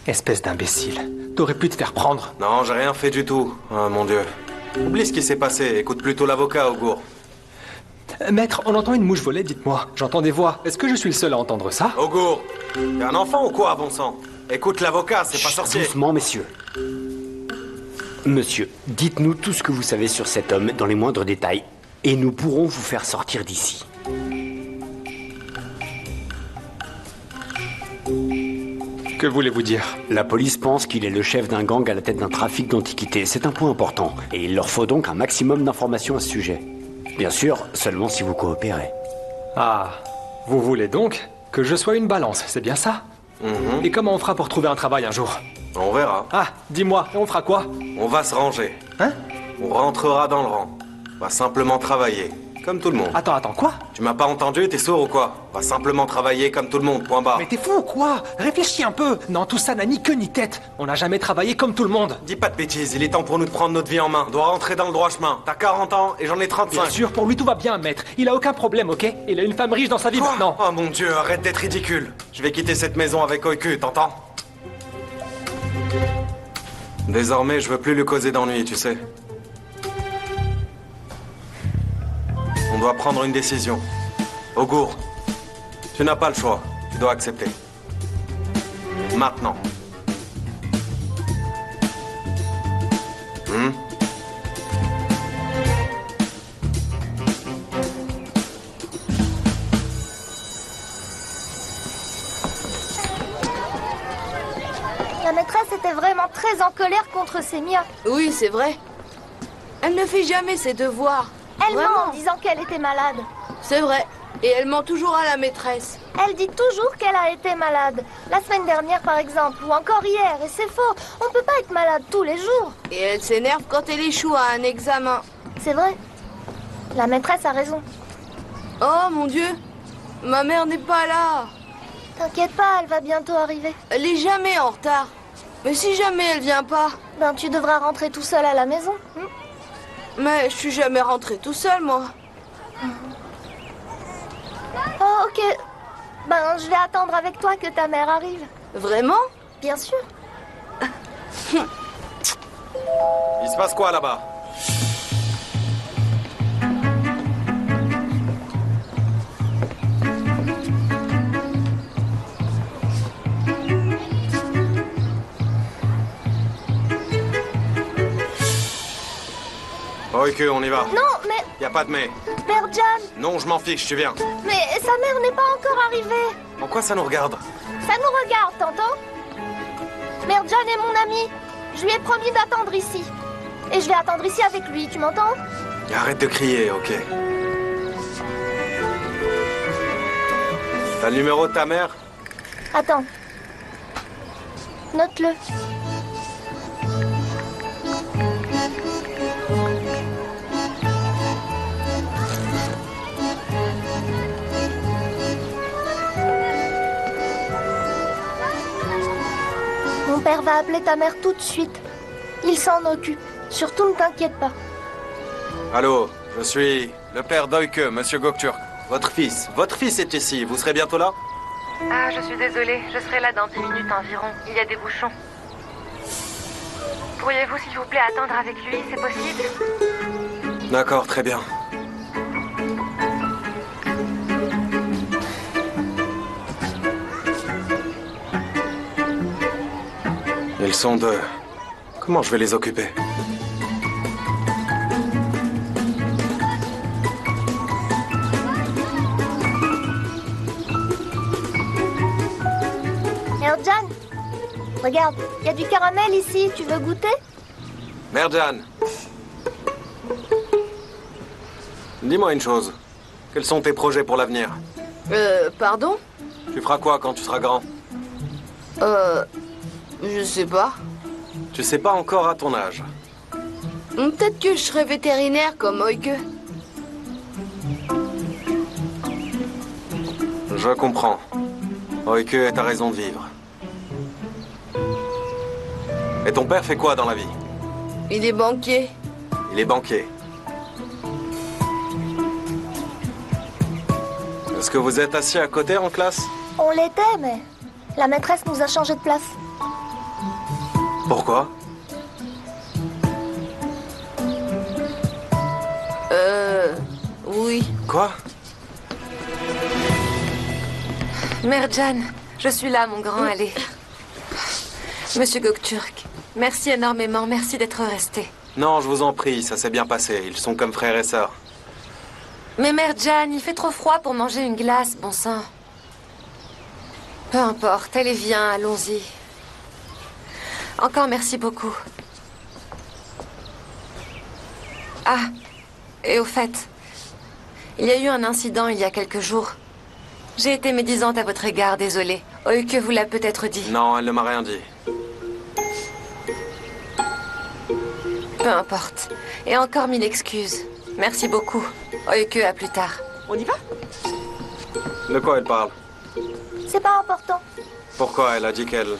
Espèce d'imbécile. T'aurais pu te faire prendre. Non, j'ai rien fait du tout. Ah, mon Dieu. Oublie ce qui s'est passé. Écoute plutôt l'avocat, Augur. Maître, on entend une mouche voler, dites-moi. J'entends des voix. Est-ce que je suis le seul à entendre ça? Augur, t'es un enfant ou quoi, bon sang? Écoute l'avocat, c'est pas sorcier. Doucement, messieurs. Monsieur, dites-nous tout ce que vous savez sur cet homme dans les moindres détails, et nous pourrons vous faire sortir d'ici. Que voulez-vous dire? La police pense qu'il est le chef d'un gang à la tête d'un trafic d'antiquités. C'est un point important, et il leur faut donc un maximum d'informations à ce sujet. Bien sûr, seulement si vous coopérez. Ah, vous voulez donc que je sois une balance, c'est bien ça? Et comment on fera pour trouver un travail un jour? On verra. Ah, dis-moi, on fera quoi? On va se ranger. Hein? On rentrera dans le rang. On va simplement travailler, comme tout le monde. Attends, quoi? Tu m'as pas entendu, t'es sourd ou quoi? On va simplement travailler comme tout le monde, point barre. Mais t'es fou ou quoi? Réfléchis un peu. Non, tout ça n'a ni queue ni tête. On n'a jamais travaillé comme tout le monde. Dis pas de bêtises, il est temps pour nous de prendre notre vie en main. On doit rentrer dans le droit chemin. T'as 40 ans et j'en ai 35. Bien sûr, pour lui tout va bien, maître. Il a aucun problème, ok? Il a une femme riche dans sa vie maintenant. Oh mon Dieu, arrête d'être ridicule. Je vais quitter cette maison avec Oiku, t'entends? Désormais, je veux plus lui causer d'ennui, tu sais. On doit prendre une décision. Augur, tu n'as pas le choix. Tu dois accepter. Maintenant. La maîtresse était vraiment très en colère contre Sémia. Oui, c'est vrai. Elle ne fait jamais ses devoirs. Elle ment en disant qu'elle était malade. C'est vrai. Et elle ment toujours à la maîtresse. Elle dit toujours qu'elle a été malade. La semaine dernière, par exemple, ou encore hier, et c'est faux. On ne peut pas être malade tous les jours. Et elle s'énerve quand elle échoue à un examen. C'est vrai. La maîtresse a raison. Oh, mon Dieu. Ma mère n'est pas là. T'inquiète pas, elle va bientôt arriver. Elle est jamais en retard. Mais si jamais elle vient pas... Ben, tu devras rentrer tout seul à la maison. Mais je suis jamais rentré tout seul, moi. Oh, ok. Ben, je vais attendre avec toi que ta mère arrive. Vraiment? Bien sûr. Il se passe quoi là-bas? Ok, on y va. Non, mais... Y a pas de mais. Merdjan. Non, je m'en fiche, tu viens. Mais sa mère n'est pas encore arrivée. En quoi ça nous regarde? Ça nous regarde, t'entends? Merdjan est mon ami. Je lui ai promis d'attendre ici. Et je vais attendre ici avec lui, tu m'entends? Arrête de crier, ok. T'as le numéro de ta mère? Attends. Note-le. Mon père va appeler ta mère tout de suite. Il s'en occupe. Surtout ne t'inquiète pas. Allô, je suis le père d'Oike, monsieur Gökturk. Votre fils est ici. Vous serez bientôt là? Ah, je suis désolée. Je serai là dans 10 minutes environ. Il y a des bouchons. Pourriez-vous, s'il vous plaît, attendre avec lui? C'est possible? D'accord, très bien. Ils sont deux. Comment je vais les occuper? Merdjan, regarde, il y a du caramel ici. Tu veux goûter? Merdjan. Dis-moi une chose. Quels sont tes projets pour l'avenir? Pardon? Tu feras quoi quand tu seras grand? Je sais pas. Tu sais pas encore à ton âge. Peut-être que je serai vétérinaire comme Oike. Je comprends. Oike est ta raison de vivre. Et ton père fait quoi dans la vie? Il est banquier. Il est banquier. Est-ce que vous êtes assis à côté en classe? On l'était, mais la maîtresse nous a changé de place. Pourquoi? Oui. Quoi? Merdjan, je suis là, mon grand, allez. Monsieur Gökturk, merci énormément, merci d'être resté. Non, je vous en prie, ça s'est bien passé. Ils sont comme frères et sœurs. Mais Merdjan, il fait trop froid pour manger une glace, bon sang. Peu importe, allez, viens, allons-y. Encore merci beaucoup. Ah, et au fait, il y a eu un incident il y a quelques jours. J'ai été médisante à votre égard, désolée. Oike vous l'a peut-être dit. Non, elle ne m'a rien dit. Peu importe. Et encore 1000 excuses. Merci beaucoup. Oike, à plus tard. On y va? De quoi elle parle? C'est pas important. Pourquoi? Elle a dit qu'elle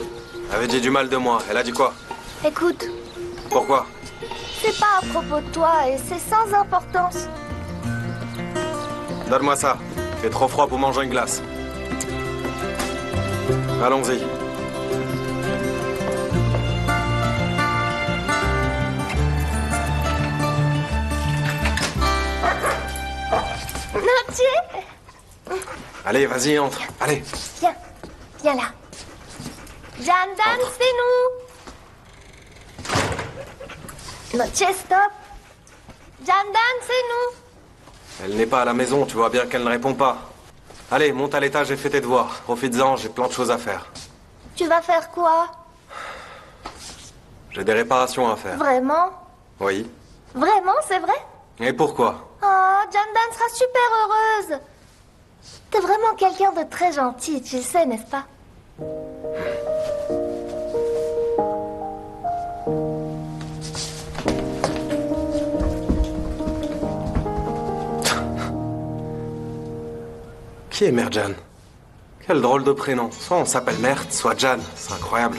avait dit du mal de moi. Elle a dit quoi? Écoute, Pourquoi? c'est pas à propos de toi et c'est sans importance. Donne-moi ça. Il fait trop froid pour manger une glace. Allons-y. Nachi, Allez, vas-y, entre. Allez. viens, viens là. Jeanne d'Anne, c'est nous. Noche, stop. Jandan, c'est nous. Elle n'est pas à la maison, tu vois bien qu'elle ne répond pas. Allez, monte à l'étage et fais tes devoirs. Profites-en, j'ai plein de choses à faire. Tu vas faire quoi? J'ai des réparations à faire. Vraiment? Oui. Vraiment, c'est vrai? Et pourquoi? Oh, Jandan sera super heureuse. T'es vraiment quelqu'un de très gentil, tu sais, n'est-ce pas? Qui est Merjan? Quel drôle de prénom. Soit on s'appelle Mert, soit Jan. C'est incroyable.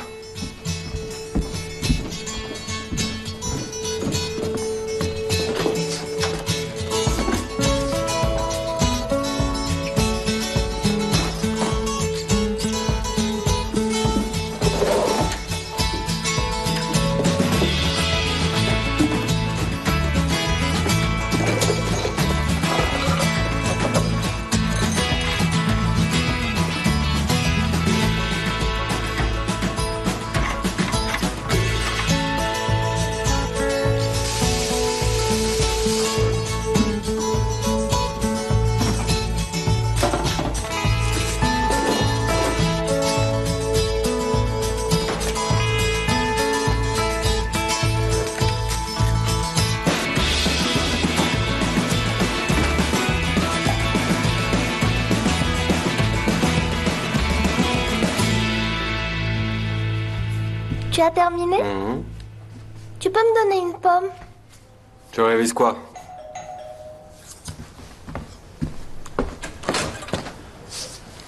Tu as terminé? Tu peux me donner une pomme? Tu révises quoi?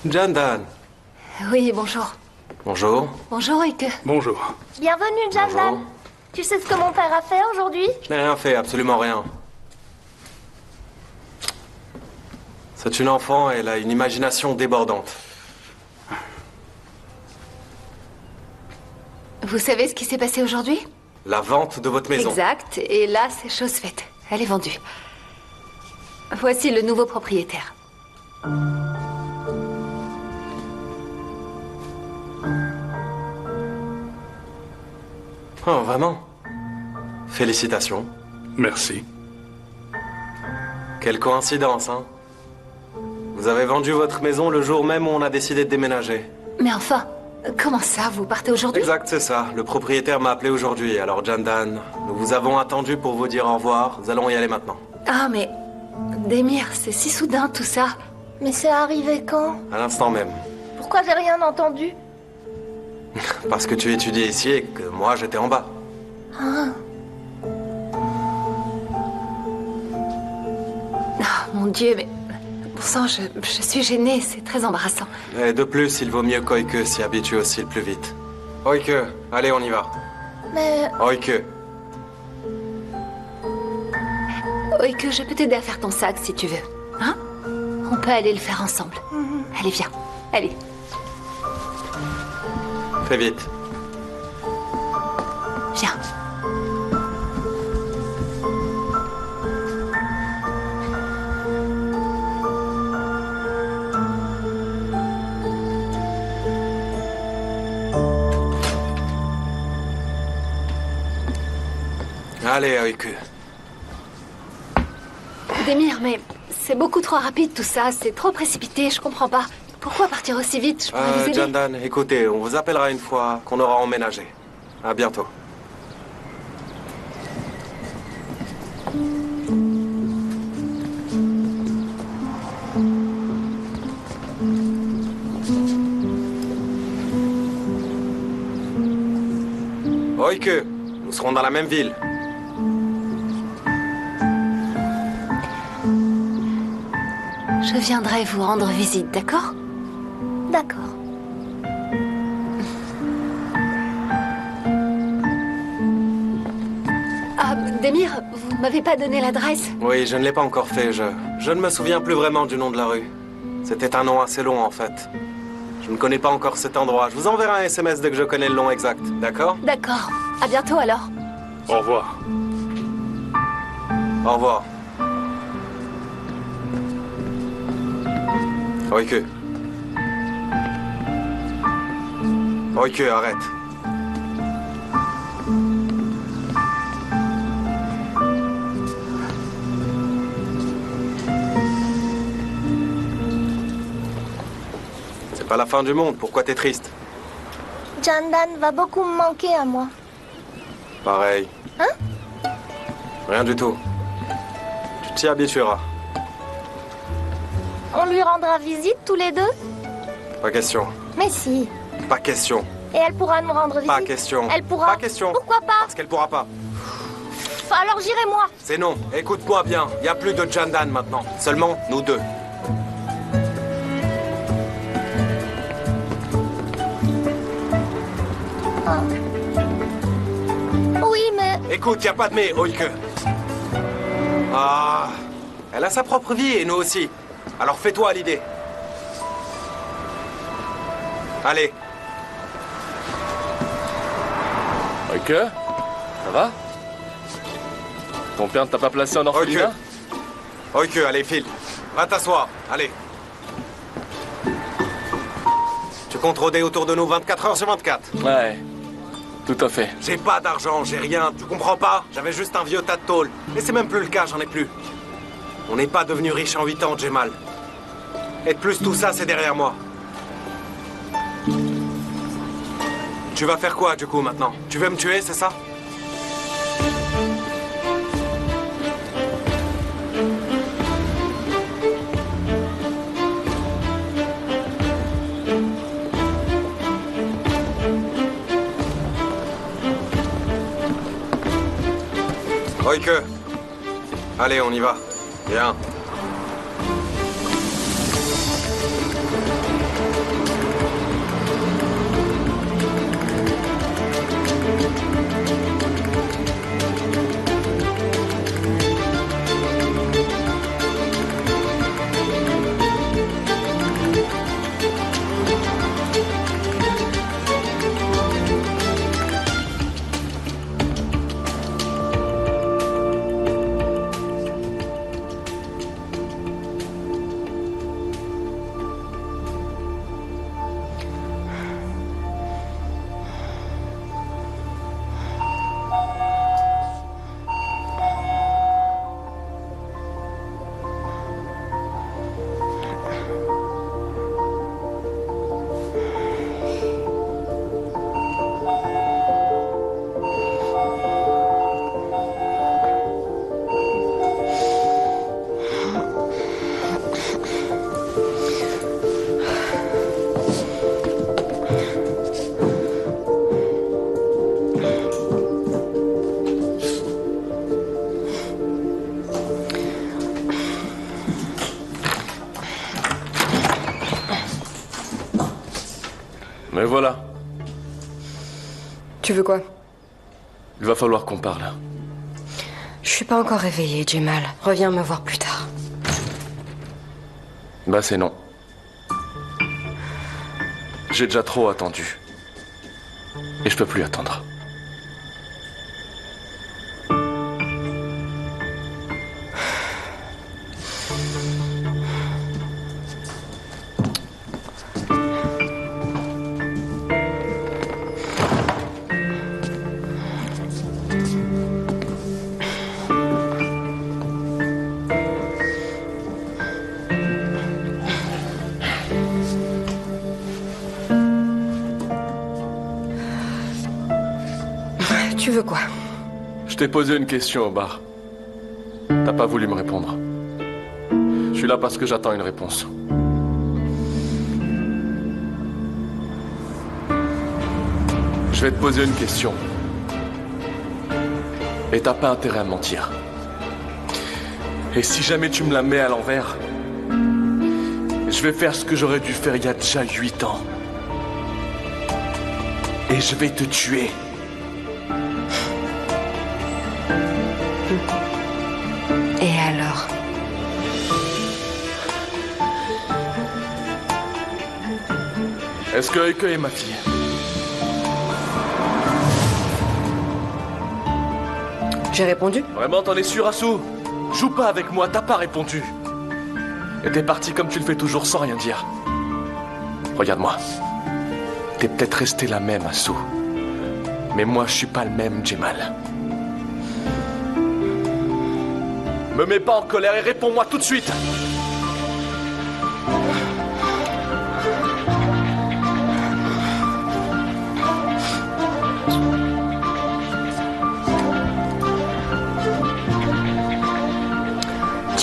Jandan. Oui, bonjour. Bonjour. Bonjour, Oike. Bonjour. Bienvenue, Jandan. Bonjour. Tu sais ce que mon père a fait aujourd'hui? Je n'ai rien fait, absolument rien. C'est une enfant, elle a une imagination débordante. Vous savez ce qui s'est passé aujourd'hui? La vente de votre maison. Exact, et là, c'est chose faite. Elle est vendue. Voici le nouveau propriétaire. Oh, vraiment? Félicitations. Merci. Quelle coïncidence, hein? Vous avez vendu votre maison le jour même où on a décidé de déménager. Mais enfin, comment ça, vous partez aujourd'hui? Exact, c'est ça. Le propriétaire m'a appelé aujourd'hui. Alors, Jandan, nous vous avons attendu pour vous dire au revoir. Nous allons y aller maintenant. Ah, mais... Demir, c'est si soudain tout ça. Mais c'est arrivé quand? À l'instant même. Pourquoi j'ai rien entendu? Parce que tu étudiais ici et que moi, j'étais en bas. Ah. Oh, mon Dieu, mais... Bon sang, je suis gênée, c'est très embarrassant. Et de plus, il vaut mieux qu'Oike s'y habitue aussi le plus vite. Oike, allez, on y va. Mais... Oike. Oike, je peux t'aider à faire ton sac si tu veux. Hein? On peut aller le faire ensemble. Allez, viens. Allez. Fais vite. Viens. Allez, Oike. Demir, mais c'est beaucoup trop rapide tout ça, c'est trop précipité, je comprends pas. Pourquoi partir aussi vite? Je pourrais vous aider. Jandan, écoutez, on vous appellera une fois qu'on aura emménagé. À bientôt. Oike, nous serons dans la même ville. Je viendrai vous rendre visite, d'accord? D'accord. Ah, Demir, vous m'avez pas donné l'adresse? Oui, je ne l'ai pas encore fait. Je ne me souviens plus vraiment du nom de la rue. C'était un nom assez long, en fait. Je ne connais pas encore cet endroit. Je vous enverrai un SMS dès que je connais le nom exact, d'accord? D'accord. À bientôt, alors. Au revoir. Au revoir. Oike. Oike, arrête. pas la fin du monde, pourquoi t'es triste? Jandan va beaucoup me manquer à moi. Pareil. Hein? Rien du tout. Tu t'y habitueras. On lui rendra visite tous les deux? Pas question. Mais si. Pas question. Et elle pourra nous rendre visite? Pas question. Elle pourra? Pas question. Pourquoi pas? Parce qu'elle pourra pas. Alors j'irai moi. C'est non. Écoute-moi bien. Y a plus de Jandan maintenant. Seulement nous deux. Oui, mais... Écoute, y a pas de mais, Oike. Ah... Elle a sa propre vie et nous aussi. Alors fais-toi à l'idée. Allez. Ok, ça va? Ton père ne t'a pas placé en orphelinat? Ok, allez, file. Va t'asseoir, allez. Tu comptes rôder autour de nous 24 heures sur 24? Ouais, tout à fait. J'ai pas d'argent, j'ai rien, tu comprends pas? J'avais juste un vieux tas de tôle. Mais c'est même plus le cas, j'en ai plus. On n'est pas devenu riche en 8 ans, Jemal. Et de plus, tout ça, c'est derrière moi. Tu vas faire quoi, du coup, maintenant? Tu veux me tuer, c'est ça? Oike. Allez, on y va. Viens. Mais voilà. Tu veux quoi? Il va falloir qu'on parle. Je suis pas encore réveillée, Jemal. Reviens me voir plus tard. Bah c'est non. J'ai déjà trop attendu. Et je peux plus attendre. Tu veux quoi? Je t'ai posé une question au bar. T'as pas voulu me répondre. Je suis là parce que j'attends une réponse. Je vais te poser une question. Et t'as pas intérêt à mentir. Et si jamais tu me la mets à l'envers, je vais faire ce que j'aurais dû faire il y a déjà 8 ans. Et je vais te tuer. Et alors? Est-ce que Eike est ma fille? J'ai répondu? Vraiment, t'en es sûr, Asu? Joue pas avec moi, t'as pas répondu. Et t'es parti comme tu le fais toujours sans rien dire. Regarde-moi. T'es peut-être resté la même, Asu. Mais moi, je suis pas le même, Jemal. Me mets pas en colère et réponds-moi tout de suite.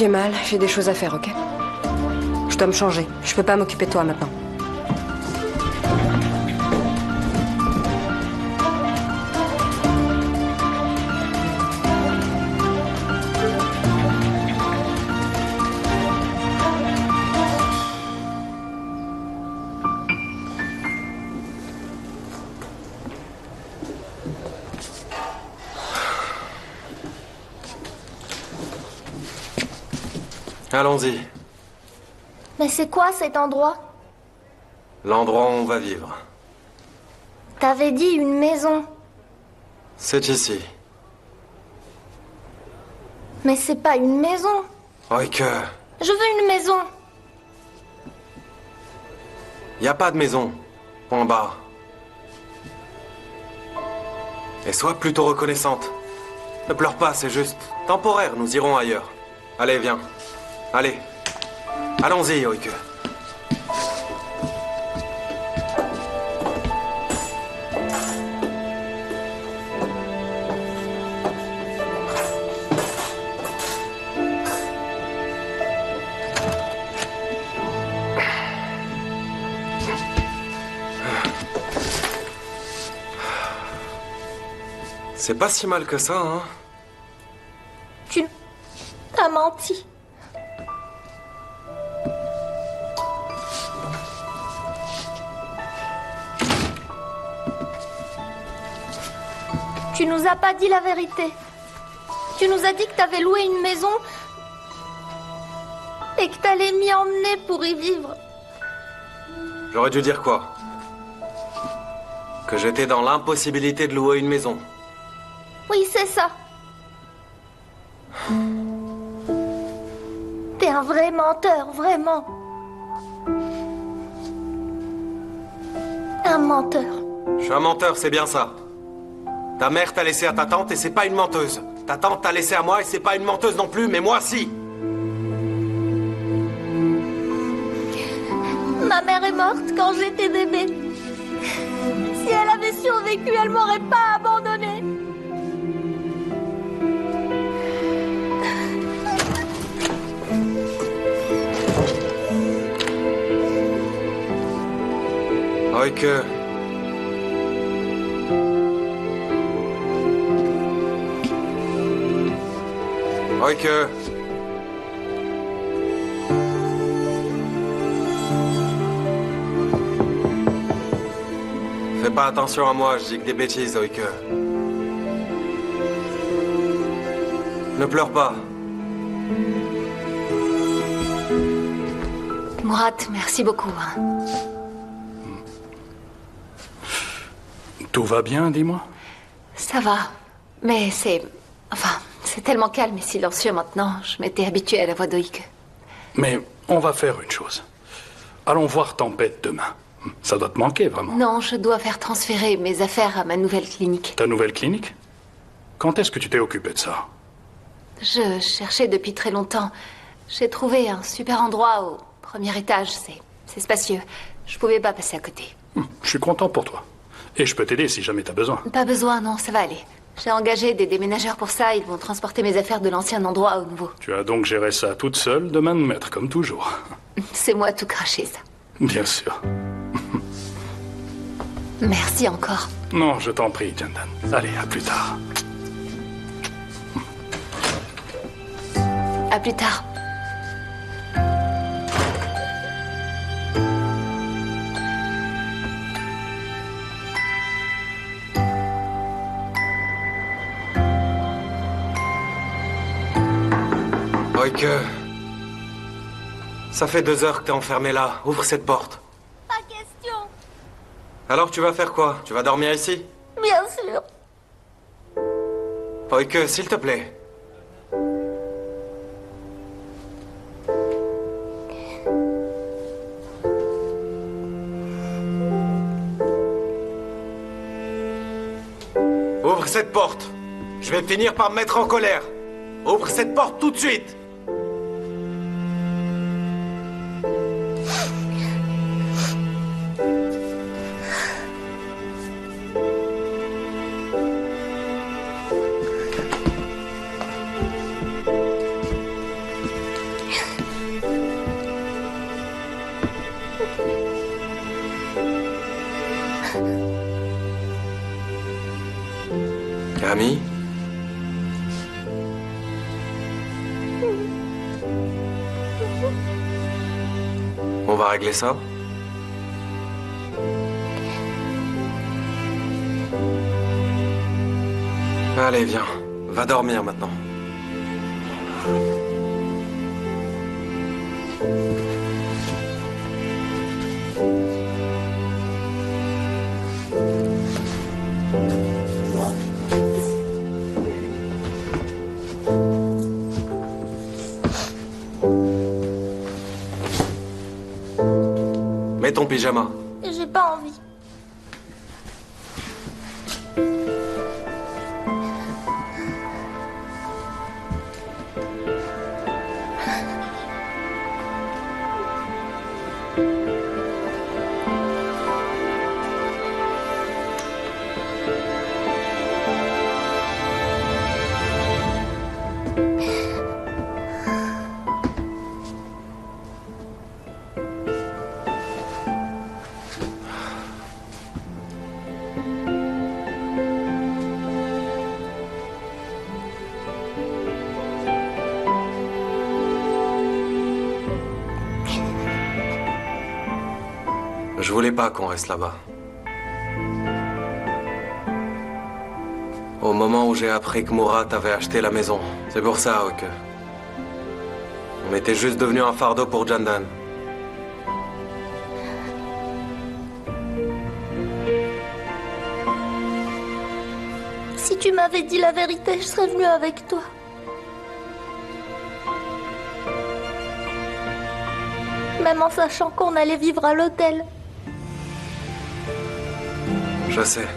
J'ai mal, j'ai des choses à faire, ok? Je dois me changer. Je peux pas m'occuper de toi maintenant. Allons-y. Mais c'est quoi cet endroit? L'endroit où on va vivre. T'avais dit une maison. C'est ici. Mais c'est pas une maison. Oike, Je veux une maison. y a pas de maison. Point barre. Et sois plutôt reconnaissante. Ne pleure pas, c'est juste temporaire, nous irons ailleurs. Allez, viens. Allez. Allons-y, Oike. C'est pas si mal que ça, hein? Tu t'as menti. Tu nous as pas dit la vérité. Tu nous as dit que t'avais loué une maison et que t'allais m'y emmener pour y vivre. J'aurais dû dire quoi? Que j'étais dans l'impossibilité de louer une maison. Oui, c'est ça. T'es un vrai menteur, vraiment. Un menteur. Je suis un menteur, c'est bien ça. Ta mère t'a laissé à ta tante et c'est pas une menteuse. Ta tante t'a laissé à moi et c'est pas une menteuse non plus, mais moi si. Ma mère est morte quand j'étais bébé. Si elle avait survécu, elle m'aurait pas abandonnée. Oike. Oike. Fais pas attention à moi, je dis que des bêtises, Oike. Ne pleure pas. Murat, merci beaucoup. hein. Tout va bien, dis-moi? Ça va. Mais c'est... Enfin, c'est tellement calme et silencieux maintenant. Je m'étais habituée à la voix d'Oike. Mais on va faire une chose. Allons voir Tempête demain. Ça doit te manquer, vraiment. Non, je dois faire transférer mes affaires à ma nouvelle clinique. Ta nouvelle clinique? Quand est-ce que tu t'es occupé de ça? Je cherchais depuis très longtemps. J'ai trouvé un super endroit au premier étage. C'est spacieux. Je pouvais pas passer à côté. Je suis content pour toi. Et je peux t'aider si jamais t'as besoin. Pas besoin, non, ça va aller. J'ai engagé des déménageurs pour ça. Ils vont transporter mes affaires de l'ancien endroit au nouveau. Tu as donc géré ça toute seule, de main de maître, comme toujours. C'est moi tout craché, ça. Bien sûr. Merci encore. Non, je t'en prie, Jandan. Allez, à plus tard. À plus tard. Oike. Ça fait 2 heures que t'es enfermé là. Ouvre cette porte. Pas question. Alors tu vas faire quoi? Tu vas dormir ici? Bien sûr. Oike, s'il te plaît. Ouvre cette porte. Je vais finir par me mettre en colère. Ouvre cette porte tout de suite. Camille? On va régler ça? Allez, viens. Va dormir maintenant. Mets ton pyjama. J'ai pas envie. Je voulais pas qu'on reste là-bas. Au moment où j'ai appris que Murat avait acheté la maison. C'est pour ça que... On était juste devenu un fardeau pour Jandan. Si tu m'avais dit la vérité, je serais venue avec toi. Même en sachant qu'on allait vivre à l'hôtel. Je sais.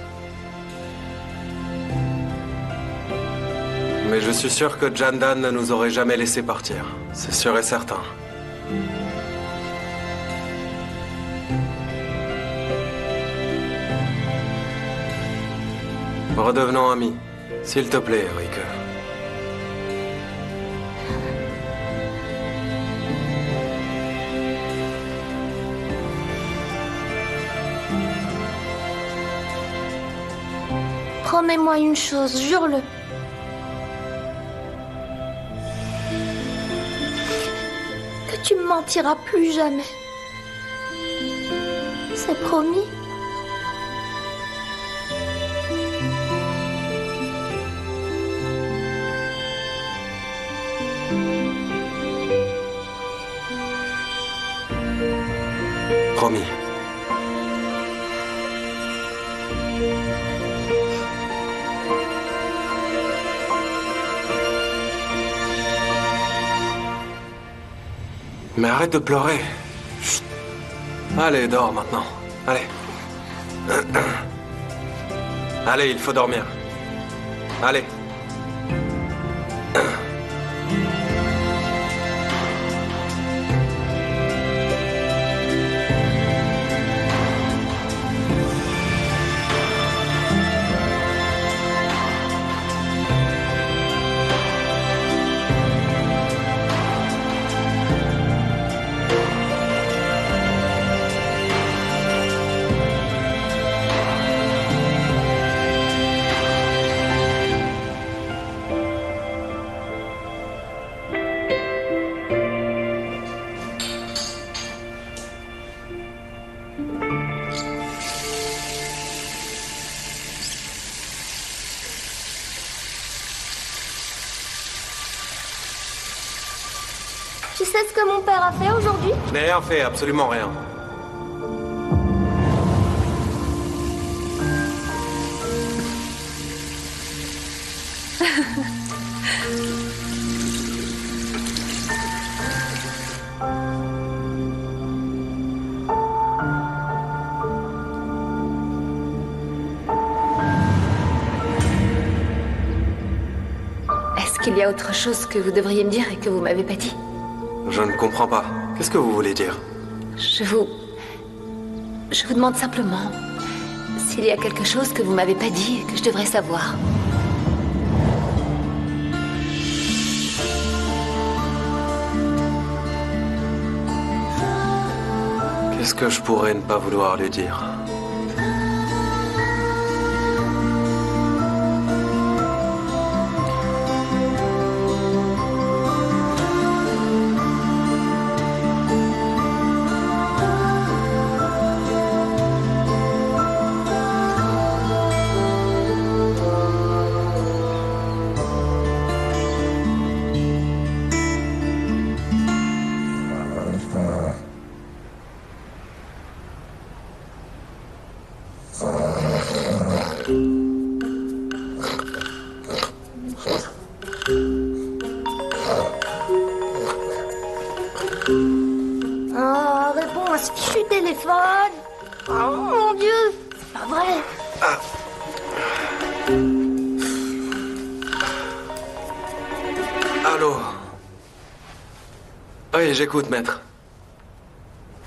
Mais je suis sûr que Jandan ne nous aurait jamais laissé partir. C'est sûr et certain. Redevenons amis. S'il te plaît, Rick. Promets-moi une chose, jure-le. Que tu me mentiras plus jamais. C'est promis. Promis. Mais arrête de pleurer. Chut. Allez, dors maintenant. Allez. Allez, il faut dormir. Allez. Tu sais ce que mon père a fait aujourd'hui? Je n'ai rien fait, absolument rien. Est-ce qu'il y a autre chose que vous devriez me dire et que vous m'avez pas dit? Je ne comprends pas. Qu'est-ce que vous voulez dire? Je vous demande simplement s'il y a quelque chose que vous m'avez pas dit et que je devrais savoir. Qu'est-ce que je pourrais ne pas vouloir lui dire? Oh, réponds à ce fichu téléphone. Oh mon Dieu, c'est pas vrai. Allô? Oui, j'écoute, maître.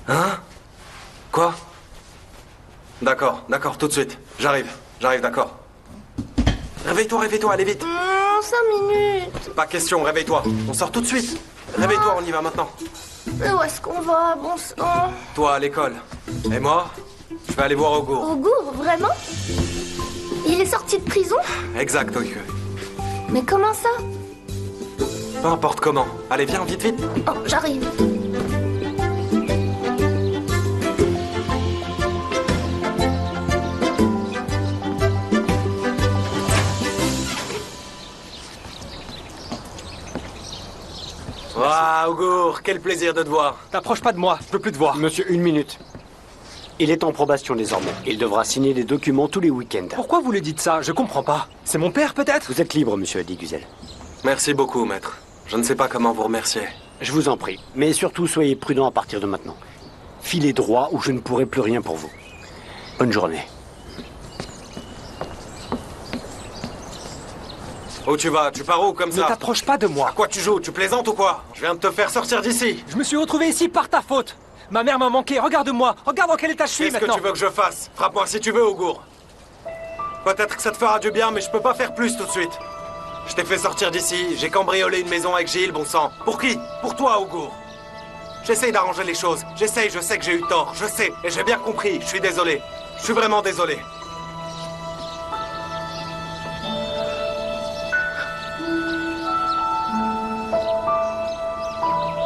Hein? Quoi? D'accord, tout de suite. J'arrive, d'accord. Réveille-toi, allez vite. 5 minutes. Pas question, réveille-toi. On sort tout de suite. Réveille-toi, on y va maintenant. Mais où est-ce qu'on va, bon sang? Toi, à l'école. Et moi, je vais aller voir Augur. Augur, vraiment? Il est sorti de prison? Exact, oui. Mais comment ça? Peu importe comment. Allez, viens, vite. Oh, j'arrive. Waouh, Augur, quel plaisir de te voir. T'approches pas de moi, je veux plus te voir. Monsieur, 1 minute. Il est en probation désormais. Il devra signer des documents tous les week-ends. Pourquoi vous lui dites ça? Je comprends pas. C'est mon père, peut-être? Vous êtes libre, monsieur Adi Güzel. Merci beaucoup, maître. Je ne sais pas comment vous remercier. Je vous en prie. Mais surtout, soyez prudent à partir de maintenant. Filez droit ou je ne pourrai plus rien pour vous. Bonne journée. Où tu vas? Tu pars où comme ça? Ne t'approche pas de moi. À quoi tu joues? Tu plaisantes ou quoi? Je viens de te faire sortir d'ici. Je me suis retrouvé ici par ta faute. Ma mère m'a manqué, regarde-moi. Regarde dans quel état je suis maintenant. Qu'est-ce que tu veux que je fasse? Frappe-moi si tu veux, Augur. Peut-être que ça te fera du bien, mais je peux pas faire plus tout de suite. Je t'ai fait sortir d'ici, j'ai cambriolé une maison avec Gilles, bon sang. Pour qui? Pour toi, Augur. J'essaye d'arranger les choses. J'essaye, je sais que j'ai eu tort. Je sais, et j'ai bien compris. Je suis désolé. Je suis vraiment désolé.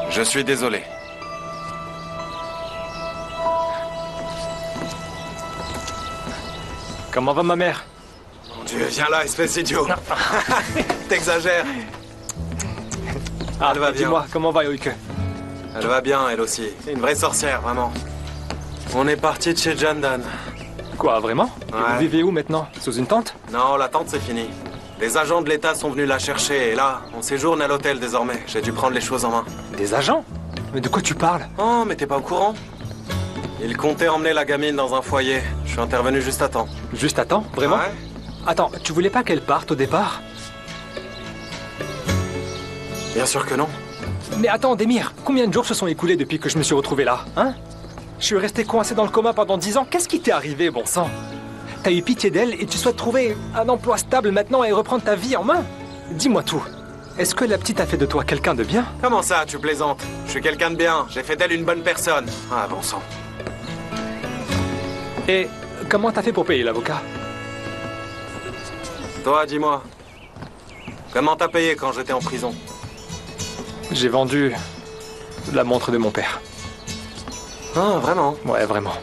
Je suis désolé. Comment va ma mère? Mon Dieu, viens là, espèce d'idiot. T'exagères. Elle va bien. Dis-moi, comment va Yoike? Elle va bien, elle aussi. C'est une vraie sorcière, vraiment. On est parti de chez Jandan. Quoi, vraiment? Ouais. Et vous vivez où maintenant? Sous une tente? Non, la tente, c'est fini. Les agents de l'État sont venus la chercher, et là, on séjourne à l'hôtel désormais. J'ai dû prendre les choses en main. Des agents? Mais de quoi tu parles? Oh, mais t'es pas au courant? Ils comptaient emmener la gamine dans un foyer. Je suis intervenu juste à temps. Juste à temps? Vraiment? Ouais. Attends, tu voulais pas qu'elle parte au départ? Bien sûr que non. Mais attends, Démir, combien de jours se sont écoulés depuis que je me suis retrouvé là, hein? Je suis resté coincé dans le coma pendant 10 ans. Qu'est-ce qui t'est arrivé, bon sang? T'as eu pitié d'elle et tu souhaites trouver un emploi stable maintenant et reprendre ta vie en main? Dis-moi tout. Est-ce que la petite a fait de toi quelqu'un de bien? Comment ça, tu plaisantes? Je suis quelqu'un de bien. J'ai fait d'elle une bonne personne. Ah, bon sang. Et comment t'as fait pour payer l'avocat? Toi, dis-moi. Comment t'as payé quand j'étais en prison? J'ai vendu la montre de mon père. Ah, vraiment? Ouais, vraiment.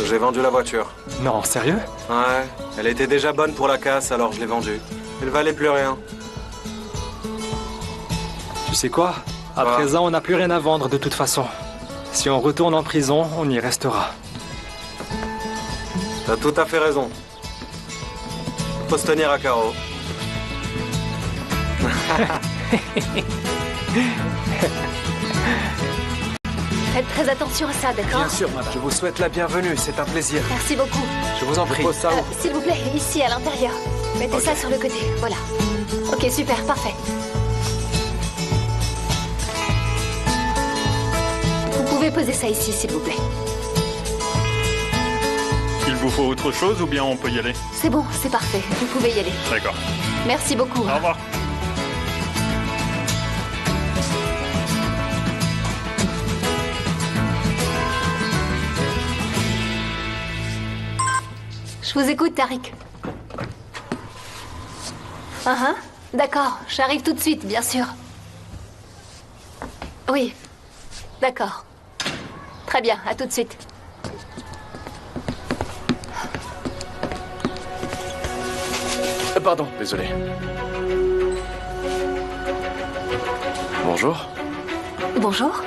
J'ai vendu la voiture. Non, sérieux? Ouais, elle était déjà bonne pour la casse, alors je l'ai vendue. Elle valait plus rien. Tu sais quoi? À présent, on n'a plus rien à vendre de toute façon. Si on retourne en prison, on y restera. T'as tout à fait raison. Faut se tenir à carreau. Faites très attention à ça, d'accord? Bien sûr, madame. Je vous souhaite la bienvenue, c'est un plaisir. Merci beaucoup. Je vous en prie. S'il vous plaît, ici, à l'intérieur. Mettez ça sur le côté, voilà. Ok, super, parfait. Vous pouvez poser ça ici, s'il vous plaît. Il vous faut autre chose ou bien on peut y aller? C'est bon, c'est parfait. Vous pouvez y aller. D'accord. Merci beaucoup. Au revoir. Je vous écoute, Tariq. D'accord, j'arrive tout de suite, bien sûr. Oui, d'accord. Très bien, à tout de suite. Pardon, désolé. Bonjour. Bonjour.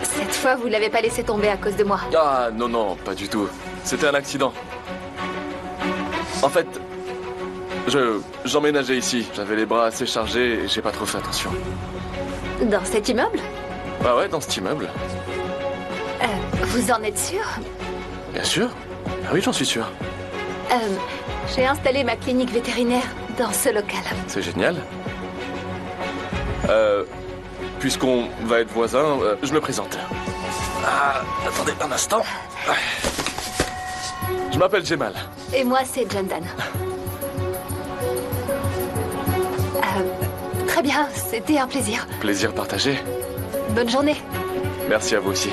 Cette fois, vous l'avez pas laissé tomber à cause de moi. Ah, non, non, pas du tout. C'était un accident. En fait, j'emménageais ici. J'avais les bras assez chargés et j'ai pas trop fait attention. Dans cet immeuble? Bah ouais, dans cet immeuble. Vous en êtes sûr? Bien sûr. Ah oui, j'en suis sûr. J'ai installé ma clinique vétérinaire dans ce local. C'est génial. Puisqu'on va être voisins, je me présente. Attendez un instant. Je m'appelle Jemal. Et moi, c'est Jandan. Très bien, c'était un plaisir. Plaisir partagé. Bonne journée. Merci à vous aussi.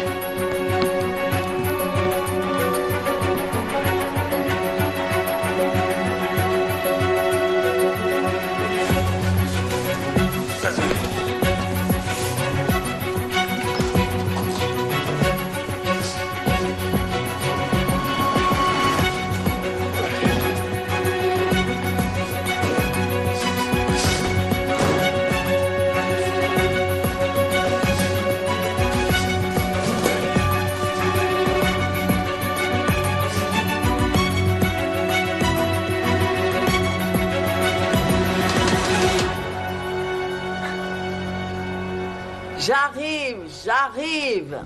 J'arrive.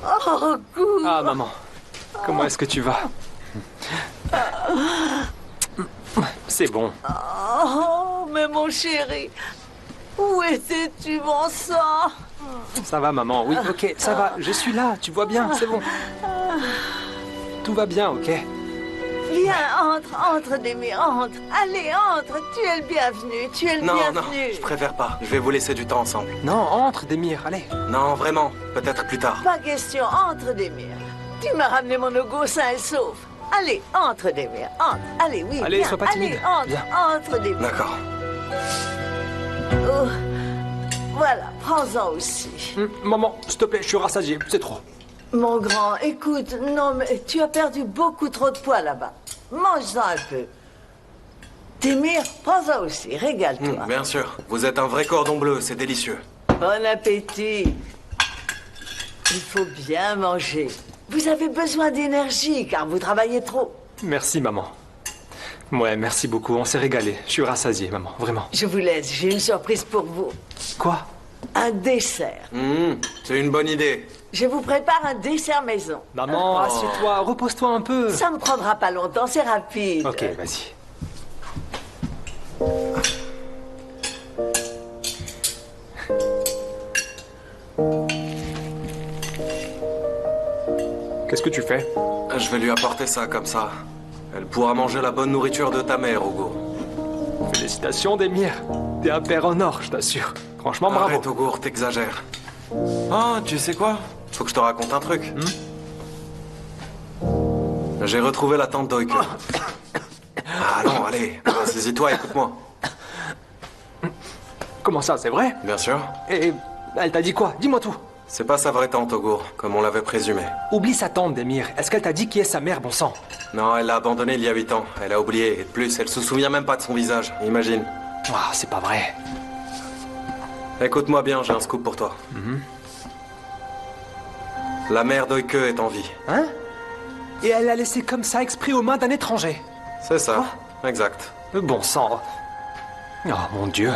Oh, Gour. Ah, maman. Comment est-ce que tu vas? C'est bon. Oh, mais mon chéri, où étais-tu, mon sang? Ça va, maman. Oui, ok, ça va. Je suis là, tu vois bien, c'est bon. Tout va bien, ok? Viens, entre, Demir, entre. Allez, entre, tu es le bienvenu, Non, bienvenu. je préfère pas. Je vais vous laisser du temps ensemble. Non, entre, Demir, allez. Non, vraiment. Peut-être plus tard. Pas question, entre, Demir. Tu m'as ramené mon Ogo sain et sauf. Allez, entre, Demir, entre. Allez, oui, allez, viens. sois pas timide. Allez, entre, Demir. D'accord. Oh. Voilà, prends-en aussi. Maman, s'il te plaît, je suis rassasié, c'est trop. Mon grand, écoute, non, mais tu as perdu beaucoup trop de poids là-bas. Mange-en un peu. Demir, prends-en aussi, régale-toi. Bien sûr. Vous êtes un vrai cordon bleu, c'est délicieux. Bon appétit. Il faut bien manger. Vous avez besoin d'énergie, car vous travaillez trop. Merci, maman. Ouais, merci beaucoup, on s'est régalé. Je suis rassasié, maman, vraiment. Je vous laisse, j'ai une surprise pour vous. Quoi? Un dessert. C'est une bonne idée. Je vous prépare un dessert maison. Maman, assieds-toi, repose-toi un peu. Ça me prendra pas longtemps, c'est rapide. Ok, vas-y. Qu'est-ce que tu fais? Je vais lui apporter ça comme ça. Elle pourra manger la bonne nourriture de ta mère, Ogo. Félicitations, Demir. T'es un père en or, je t'assure. Franchement, bravo. Arrête, Ogo, t'exagères. Ah, tu sais quoi? Faut que je te raconte un truc. J'ai retrouvé la tante Doike. Ah non, allez, saisis-toi, écoute-moi. Comment ça, c'est vrai? Bien sûr. Et elle t'a dit quoi? Dis-moi tout. C'est pas sa vraie tante, Ogo, comme on l'avait présumé. Oublie sa tante, Demir. Est-ce qu'elle t'a dit qui est sa mère, bon sang? Non, elle l'a abandonnée il y a 8 ans. Elle a oublié. Et de plus, elle se souvient même pas de son visage. Imagine. Ah, c'est pas vrai. Écoute-moi bien, j'ai un scoop pour toi. La mère d'Oike est en vie. Hein? Et elle l'a laissé comme ça, exprès aux mains d'un étranger. C'est ça, exact. Bon sang. Oh, mon Dieu.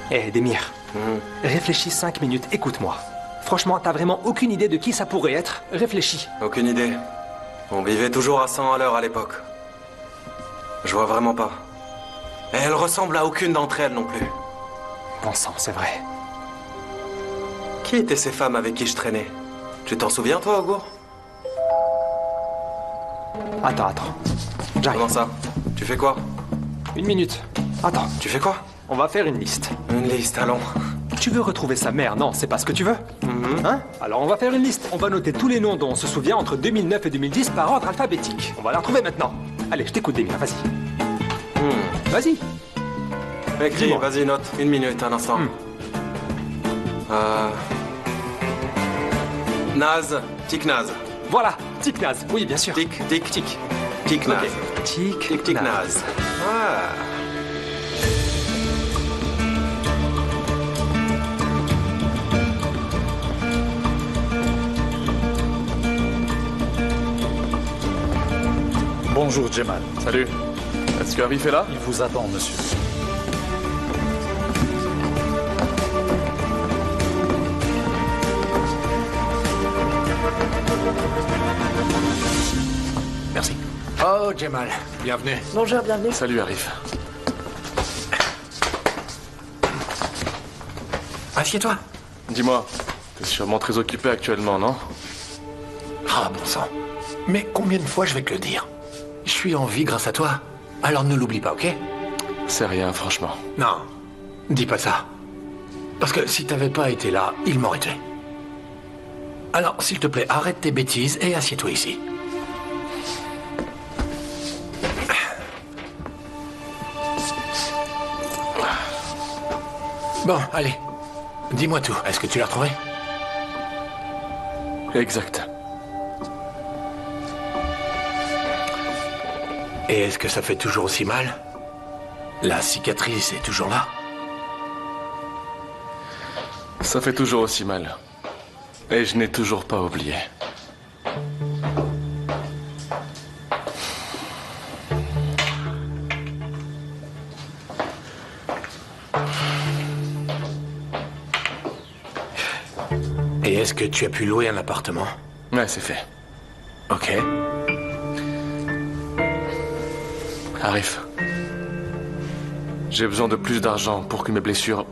Hé, Demir. Réfléchis 5 minutes, écoute-moi. Franchement, t'as vraiment aucune idée de qui ça pourrait être? Réfléchis. Aucune idée. On vivait toujours à 100 à l'heure à l'époque. Je vois vraiment pas. Et elle ressemble à aucune d'entre elles non plus. Bon sang, c'est vrai. Qui étaient ces femmes avec qui je traînais? Tu t'en souviens, toi, Ogo? Attends. J'arrive. Comment ça? Tu fais quoi? 1 minute. Attends. Tu fais quoi? On va faire une liste. Une liste, allons. Tu veux retrouver sa mère, non? C'est pas ce que tu veux? Hein? Alors on va faire une liste. On va noter tous les noms dont on se souvient entre 2009 et 2010 par ordre alphabétique. On va la retrouver maintenant. Allez, je t'écoute, Demir, vas-y. Vas-y. Écris, vas-y, note. 1 minute, un instant. Naz, Tiknaz. Voilà, Tiknaz. Oui, bien sûr. Tiknaz. Ok. Tiknaz. Ah. Bonjour, Jemal. Salut. Est-ce que Arif est là? Il vous attend, monsieur. Merci. Oh, Jemal, bienvenue. Bonjour, bienvenue. Salut, Arif. Assieds-toi. Dis-moi, t'es sûrement très occupé actuellement, non? Ah, bon sang. Mais combien de fois je vais te le dire? Je suis en vie grâce à toi. Alors ne l'oublie pas, ok? C'est rien, franchement. Non, dis pas ça. Parce que si t'avais pas été là, il m'aurait tué. Alors, s'il te plaît, arrête tes bêtises et assieds-toi ici. Bon, allez. Dis-moi tout. Est-ce que tu l'as retrouvé? Exact. Et est-ce que ça fait toujours aussi mal? La cicatrice est toujours là? Ça fait toujours aussi mal. Et je n'ai toujours pas oublié. Et est-ce que tu as pu louer un appartement? Ouais, c'est fait. Ok. Arif, j'ai besoin de plus d'argent pour que mes blessures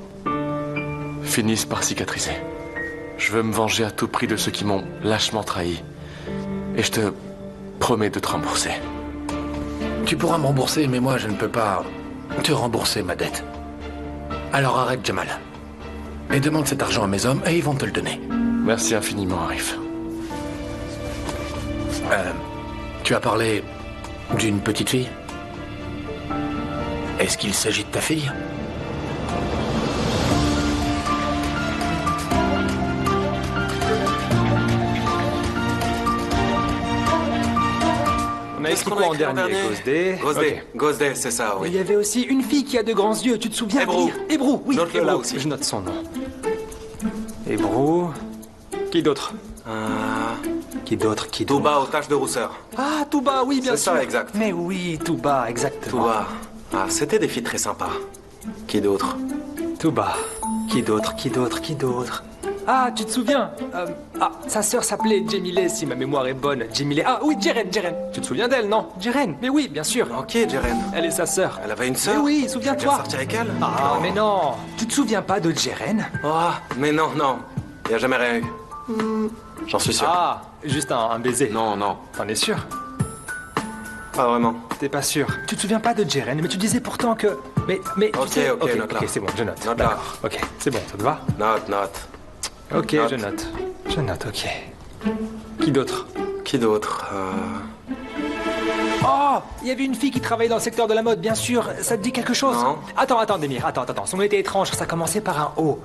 finissent par cicatriser. Je veux me venger à tout prix de ceux qui m'ont lâchement trahi. Et je te promets de te rembourser. Tu pourras me rembourser, mais moi je ne peux pas te rembourser ma dette. Alors arrête, Jamal. Et demande cet argent à mes hommes et ils vont te le donner. Merci infiniment, Arif. Tu as parlé d'une petite fille? Est-ce qu'il s'agit de ta fille? On a écrit quoi en dernier? Gosdet. Gosdet, c'est ça, oui. Il y avait aussi une fille qui a de grands yeux, tu te souviens? Hébrou. Hébrou, oui. Note-le là aussi. Je note son nom. Hébrou. Qui d'autre? Qui d'autre? Touba aux taches de rousseur. Ah, Touba, oui, bien sûr. C'est ça, exact. Mais oui, Touba, exactement. Touba. Ah, c'était des filles très sympas. Qui d'autre? Touba. Qui d'autre? Ah, tu te souviens? Sa sœur s'appelait Jemile, si ma mémoire est bonne. Jemile. Ah oui, Jeren. Tu te souviens d'elle, non? Jeren. Mais oui, bien sûr. Ok, Jeren. Elle est sa sœur. Elle avait une sœur? Mais oui, Tu souviens-toi. veux sortir avec elle? Ah, mais non. Tu te souviens pas de Jeren? Oh, mais non. Il n'y a jamais rien eu. J'en suis sûr. Ah, juste un baiser. Non. T'en es sûr? Pas vraiment. T'es pas sûr. Tu te souviens pas de Jeren, mais tu disais pourtant que... Mais Ok, tu sais... ok, note là. Ok, c'est bon, je note. Note là. D'accord. Ok, c'est bon, ça te va? Note. Ok, Note. je note, ok. Qui d'autre? Oh, il y avait une fille qui travaillait dans le secteur de la mode, bien sûr. Ça te dit quelque chose? Non. Attends, Demir, attends. Son nom était étrange, ça commençait par un O.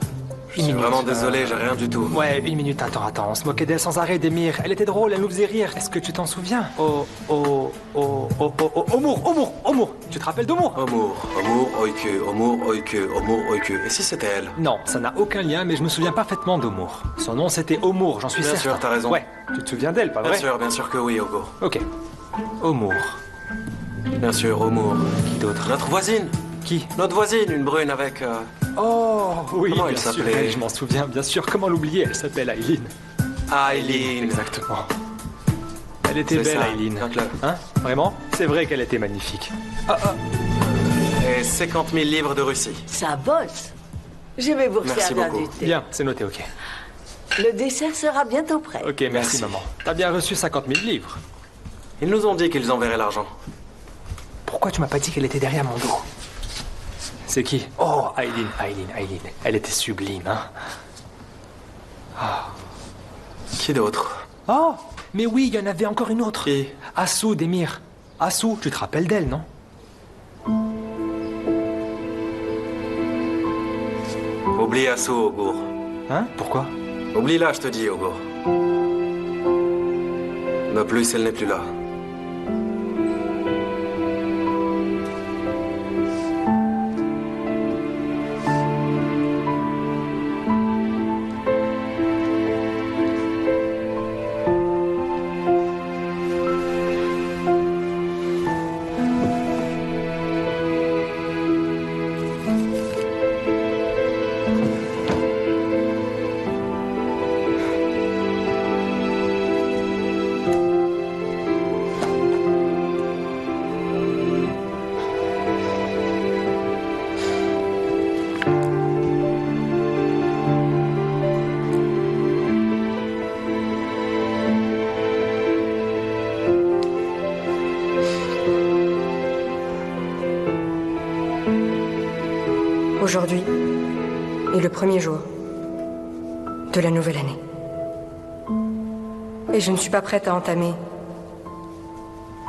Je suis vraiment désolé, j'ai rien du tout. Ouais, une minute, attends. On se moquait d'elle sans arrêt, Demir. Elle était drôle, elle nous faisait rire. Est-ce que tu t'en souviens? Omour. Tu te rappelles d'Omour? Omour, Oiku. Et si c'était elle? Non, ça n'a aucun lien, mais je me souviens parfaitement d'Omour. Son nom, c'était Omour, j'en suis certain. Bien sûr, t'as raison. Ouais, tu te souviens d'elle, pas vrai? Bien sûr que oui, Ogo. Ok. Omour. Bien sûr, Omour. Qui d'autre? Notre voisine. Qui? Notre voisine, une brune avec... Oh, oui, Comment elle bien sûr, s'appelait? je m'en souviens, bien sûr. Comment l'oublier? Elle s'appelle Aileen. Aileen. Exactement. Elle était C'est belle, ça, Aileen. note-le. Hein? Vraiment? C'est vrai qu'elle était magnifique. Et 50 000 livres de Russie. Ça bosse. Je vais vous Merci refaire beaucoup. du thé. Bien, c'est noté, ok. Le dessert sera bientôt prêt. Ok, merci, maman. T'as bien reçu 50 000 livres. Ils nous ont dit qu'ils enverraient l'argent. Pourquoi tu m'as pas dit qu'elle était derrière mon dos? C'est qui? Oh, Aileen. Elle était sublime, hein? Qui d'autre? Oh, mais oui, il y en avait encore une autre. Qui? Assou, Demir. Assou, tu te rappelles d'elle, non? Oublie Assou, Ogour. Hein? Pourquoi? Oublie-la, je te dis, Ogour. De plus, elle n'est plus là. Aujourd'hui est le premier jour de la nouvelle année. Et je ne suis pas prête à entamer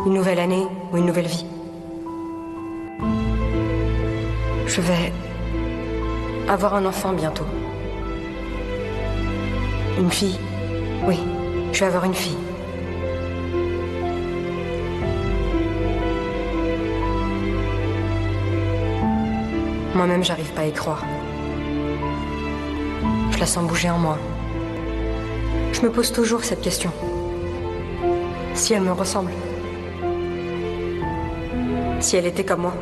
une nouvelle année ou une nouvelle vie. Je vais avoir un enfant bientôt. Une fille. Oui, je vais avoir une fille. Moi-même, j'arrive pas à y croire. Je la sens bouger en moi. Je me pose toujours cette question. Si elle me ressemble. Si elle était comme moi.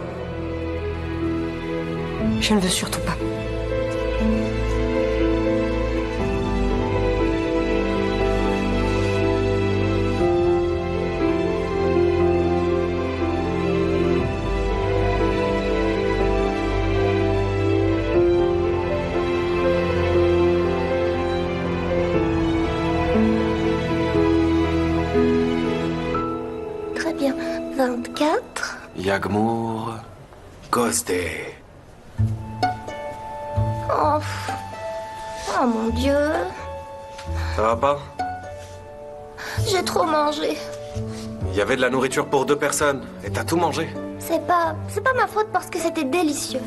Je ne veux surtout pas. Très bien. 24. Yagmour. Ghost Day. Oh. Oh mon Dieu. Ça va pas? J'ai trop mangé. Il y avait de la nourriture pour 2 personnes. Et t'as tout mangé. C'est pas ma faute parce que c'était délicieux.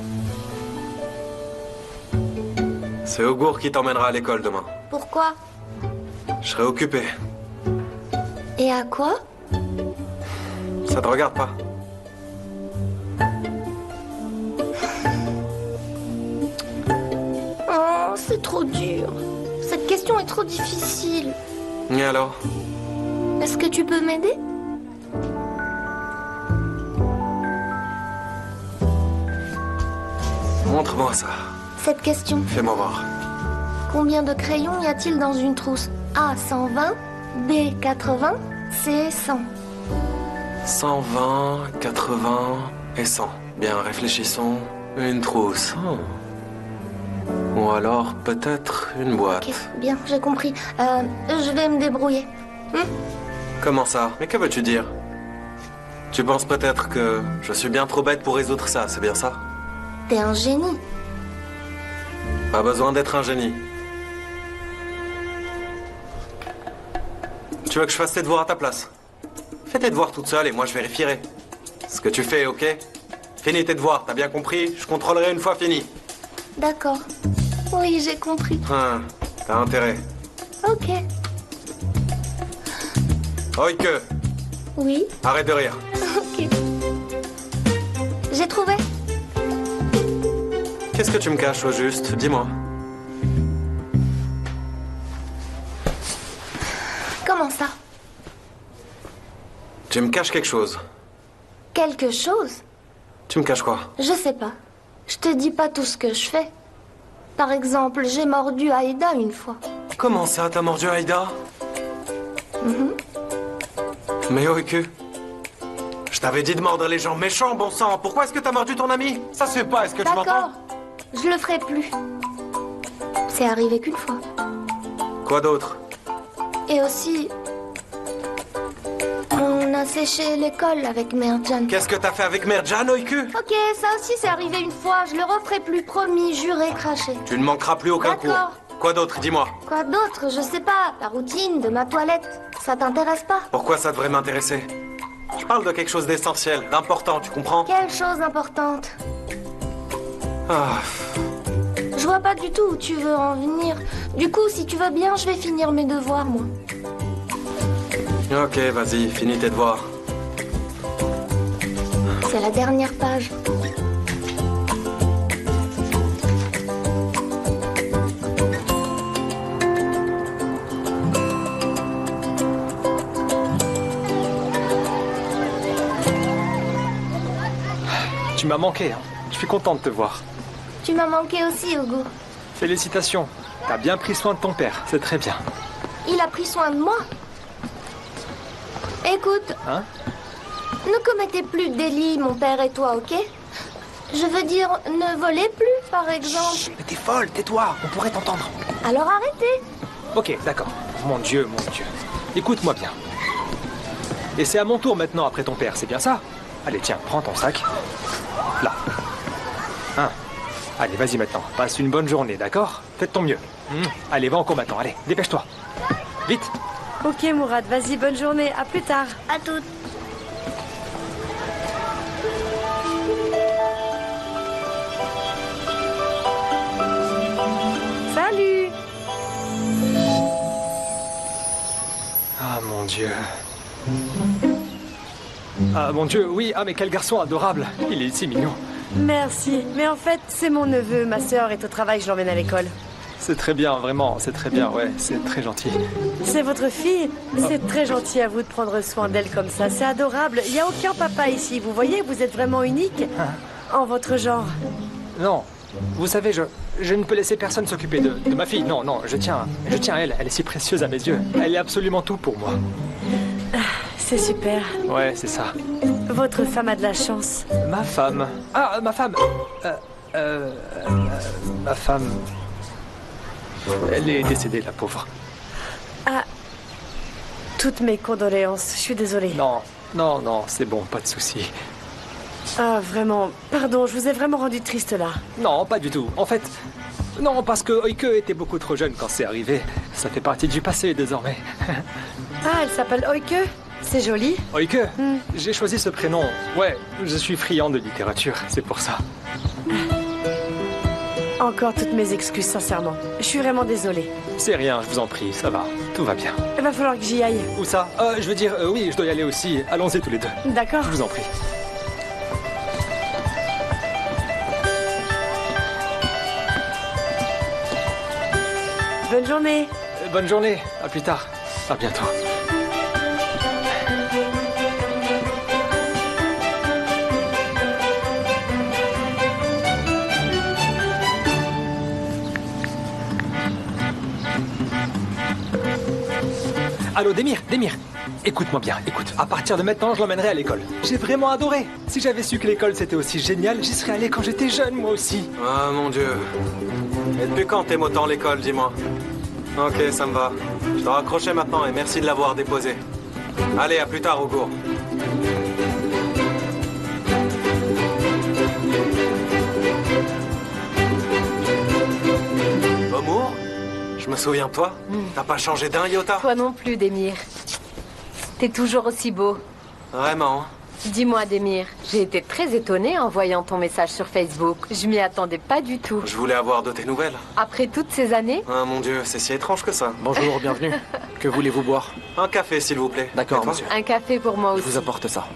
C'est Augour qui t'emmènera à l'école demain. Pourquoi? Je serai occupé. Et à quoi? Ça te regarde pas. Oh, c'est trop dur. Cette question est trop difficile. Et alors? Est-ce que tu peux m'aider? Montre-moi ça. Cette question. Fais-moi voir. Combien de crayons y a-t-il dans une trousse? A 120, B 80, C 100. 120, 80 et 100. Bien, réfléchissons. Une trousse. Oh. Ou alors, peut-être une boîte. Ok, bien, j'ai compris. Je vais me débrouiller. Comment ça? Mais que veux-tu dire? Tu penses peut-être que je suis bien trop bête pour résoudre ça, c'est bien ça? T'es un génie. Pas besoin d'être un génie. Tu veux que je fasse tes devoirs à ta place? Fais tes devoirs toute seule et moi je vérifierai. Ce que tu fais, ok? Finis tes devoirs, t'as bien compris? Je contrôlerai une fois fini. D'accord. Oui, j'ai compris. T'as intérêt. Ok. Oike, Oui. arrête de rire. Ok. J'ai trouvé. Qu'est-ce que tu me caches au juste? Dis-moi. Comment ça? Tu me caches quelque chose. Quelque chose? Tu me caches quoi? Je sais pas. Je te dis pas tout ce que je fais. Par exemple, j'ai mordu Aïda une fois. Comment ça, t'as mordu Aïda? Mais Oike, je t'avais dit de mordre les gens méchants, bon sang. Pourquoi est-ce que t'as mordu ton ami? Ça se fait pas, est-ce que tu m'entends? D'accord. Je le ferai plus. C'est arrivé qu'une fois. Quoi d'autre? Et aussi, on a séché l'école avec Merjan. Qu'est-ce que t'as fait avec Merjan, Oike? Ok, ça aussi c'est arrivé une fois. Je le referai plus, promis, juré, craché. Tu ne manqueras plus aucun cours. D'accord. Quoi d'autre? Dis-moi. Quoi d'autre? Je sais pas. La routine de ma toilette. Ça t'intéresse pas? Pourquoi ça devrait m'intéresser? Je parle de quelque chose d'essentiel, d'important, tu comprends? Quelle chose importante? Ah, Je vois pas du tout où tu veux en venir. Du coup, si tu veux bien, je vais finir mes devoirs, moi. ok, vas-y, finis tes devoirs. C'est la dernière page. Tu m'as manqué, hein. Je suis content de te voir. Tu m'as manqué aussi, Hugo. Félicitations. T'as bien pris soin de ton père, c'est très bien. Il a pris soin de moi. Écoute, Hein? ne commettez plus de délits, mon père et toi, ok? Je veux dire, ne volez plus, par exemple. Chut, mais t'es folle, tais-toi, on pourrait t'entendre. Alors arrêtez. Ok, d'accord. Mon Dieu, mon Dieu. Écoute-moi bien. Et c'est à mon tour maintenant après ton père, c'est bien ça? Allez, tiens, prends ton sac. Là. 1, Allez, vas-y maintenant. Passe une bonne journée, d'accord? Fais de ton mieux. Allez, va en combattant. Allez, dépêche-toi. Vite. Ok, Mourad, vas-y, bonne journée. À plus tard. À toutes. Salut. Ah, mon Dieu. Ah, mon Dieu, oui. Ah, mais quel garçon adorable. Il est si mignon. Merci. Mais en fait, c'est mon neveu. Ma sœur est au travail, je l'emmène à l'école. C'est très bien, vraiment. C'est très bien, ouais. C'est très gentil. C'est votre fille? C'est très gentil à vous de prendre soin d'elle comme ça. C'est adorable. Il n'y a aucun papa ici. Vous voyez, vous êtes vraiment unique en votre genre. Non. Vous savez, je ne peux laisser personne s'occuper de ma fille. Non, non, je tiens à elle. Elle est si précieuse à mes yeux. Elle est absolument tout pour moi. C'est super. Ouais, c'est ça. Votre femme a de la chance. Ma femme. Ah, ma femme. Ma femme. Elle est décédée, la pauvre. Ah. Toutes mes condoléances. Je suis désolée. Non, non, non, c'est bon, pas de souci. Ah, vraiment. Pardon, je vous ai vraiment rendu triste là. Non, pas du tout. En fait, non, parce que Oike était beaucoup trop jeune quand c'est arrivé. Ça fait partie du passé désormais. Ah, elle s'appelle Oike? C'est joli. Oike, j'ai choisi ce prénom. Ouais, je suis friand de littérature, c'est pour ça. Encore toutes mes excuses, sincèrement. Je suis vraiment désolée. C'est rien, je vous en prie, ça va. Tout va bien. Il va falloir que j'y aille. Où ça? Je veux dire, oui, je dois y aller aussi. Allons-y tous les deux. D'accord. Je vous en prie. Bonne journée. Bonne journée. À plus tard. À bientôt. Allô, Démir. Écoute-moi bien, écoute. À partir de maintenant, je l'emmènerai à l'école. J'ai vraiment adoré. Si j'avais su que l'école c'était aussi génial, j'y serais allé quand j'étais jeune, moi aussi. Ah, mon Dieu. Et depuis quand t'aimes autant l'école, dis-moi? Ok, ça me va. Je dois raccrocher maintenant et merci de l'avoir déposé. Allez, à plus tard, Augour. Amour? Je me souviens de toi. T'as pas changé d'un iota? Toi non plus, Démir. T'es toujours aussi beau. Vraiment? Dis-moi, Démir, j'ai été très étonnée en voyant ton message sur Facebook. Je m'y attendais pas du tout. Je voulais avoir de tes nouvelles. Après toutes ces années? Ah, mon Dieu, c'est si étrange que ça. Bonjour, bienvenue. Que voulez-vous boire? Un café, s'il vous plaît. D'accord, monsieur. Un café pour moi aussi. Je vous apporte ça.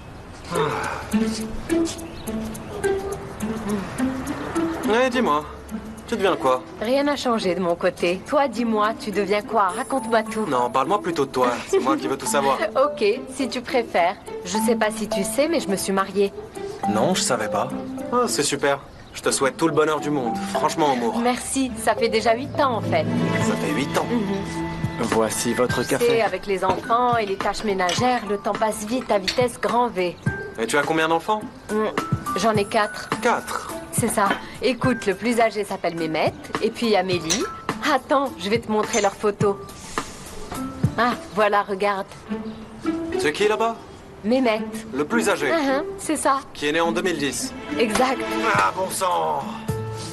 Ouais, dis-moi. Tu deviens quoi? Rien n'a changé de mon côté. Toi, dis-moi, tu deviens quoi? Raconte-moi tout. Non, parle-moi plutôt de toi. C'est moi qui veux tout savoir. Ok, si tu préfères. Je sais pas si tu sais, mais je me suis mariée. Non, je savais pas. Ah, c'est super. Je te souhaite tout le bonheur du monde. Franchement, Amour. Merci, ça fait déjà 8 ans en fait. Ça fait 8 ans. Voici votre Tu sais, café. avec les enfants et les tâches ménagères, le temps passe vite à vitesse grand V. Et tu as combien d'enfants? J'en ai 4. 4? C'est ça. Écoute, le plus âgé s'appelle Mehmet, et puis Amélie. Attends, je vais te montrer leurs photos. Ah, voilà, regarde. C'est qui là-bas? Mehmet. Le plus âgé. C'est ça. Qui est né en 2010. Exact. Ah, bon sang.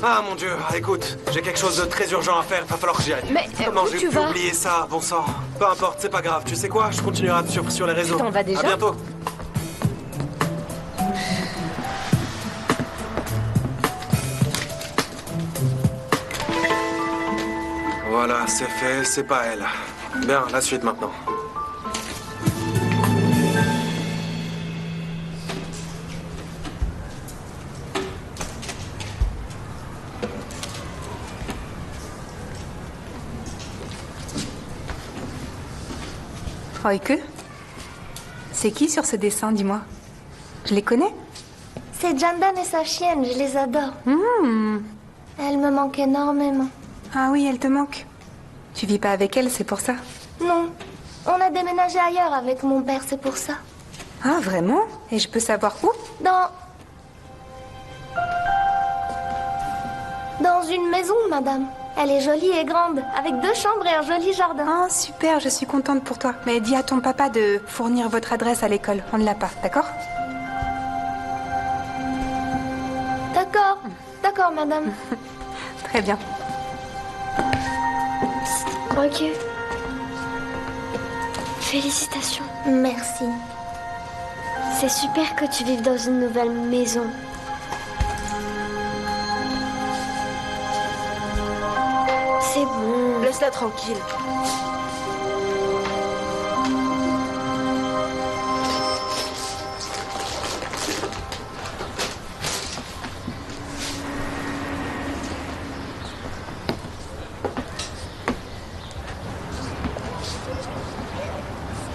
Ah, mon Dieu. Ah, écoute, j'ai quelque chose de très urgent à faire. Va falloir que j'y aille. Mais comment où j'ai tu pu vas? oublier ça? Bon sang. Peu importe, c'est pas grave. Tu sais quoi? Je continuerai à te suivre sur les réseaux. Tu t'en vas déjà? À bientôt. Voilà, c'est fait, c'est pas elle. Bien, la suite maintenant. Oike? C'est qui sur ce dessin, dis-moi? Je les connais? C'est Jandan et sa chienne, je les adore. Elle me manque énormément. Ah oui, elle te manque. Tu vis pas avec elle, c'est pour ça? Non, on a déménagé ailleurs avec mon père, c'est pour ça. Ah, vraiment? Et je peux savoir où? Dans une maison, madame. Elle est jolie et grande, avec 2 chambres et un joli jardin. Ah, super, je suis contente pour toi. Mais dis à ton papa de fournir votre adresse à l'école. On ne l'a pas, d'accord? D'accord, encore, madame. Très bien. Ok. Félicitations. Merci. C'est super que tu vives dans une nouvelle maison. C'est bon. Laisse-la tranquille.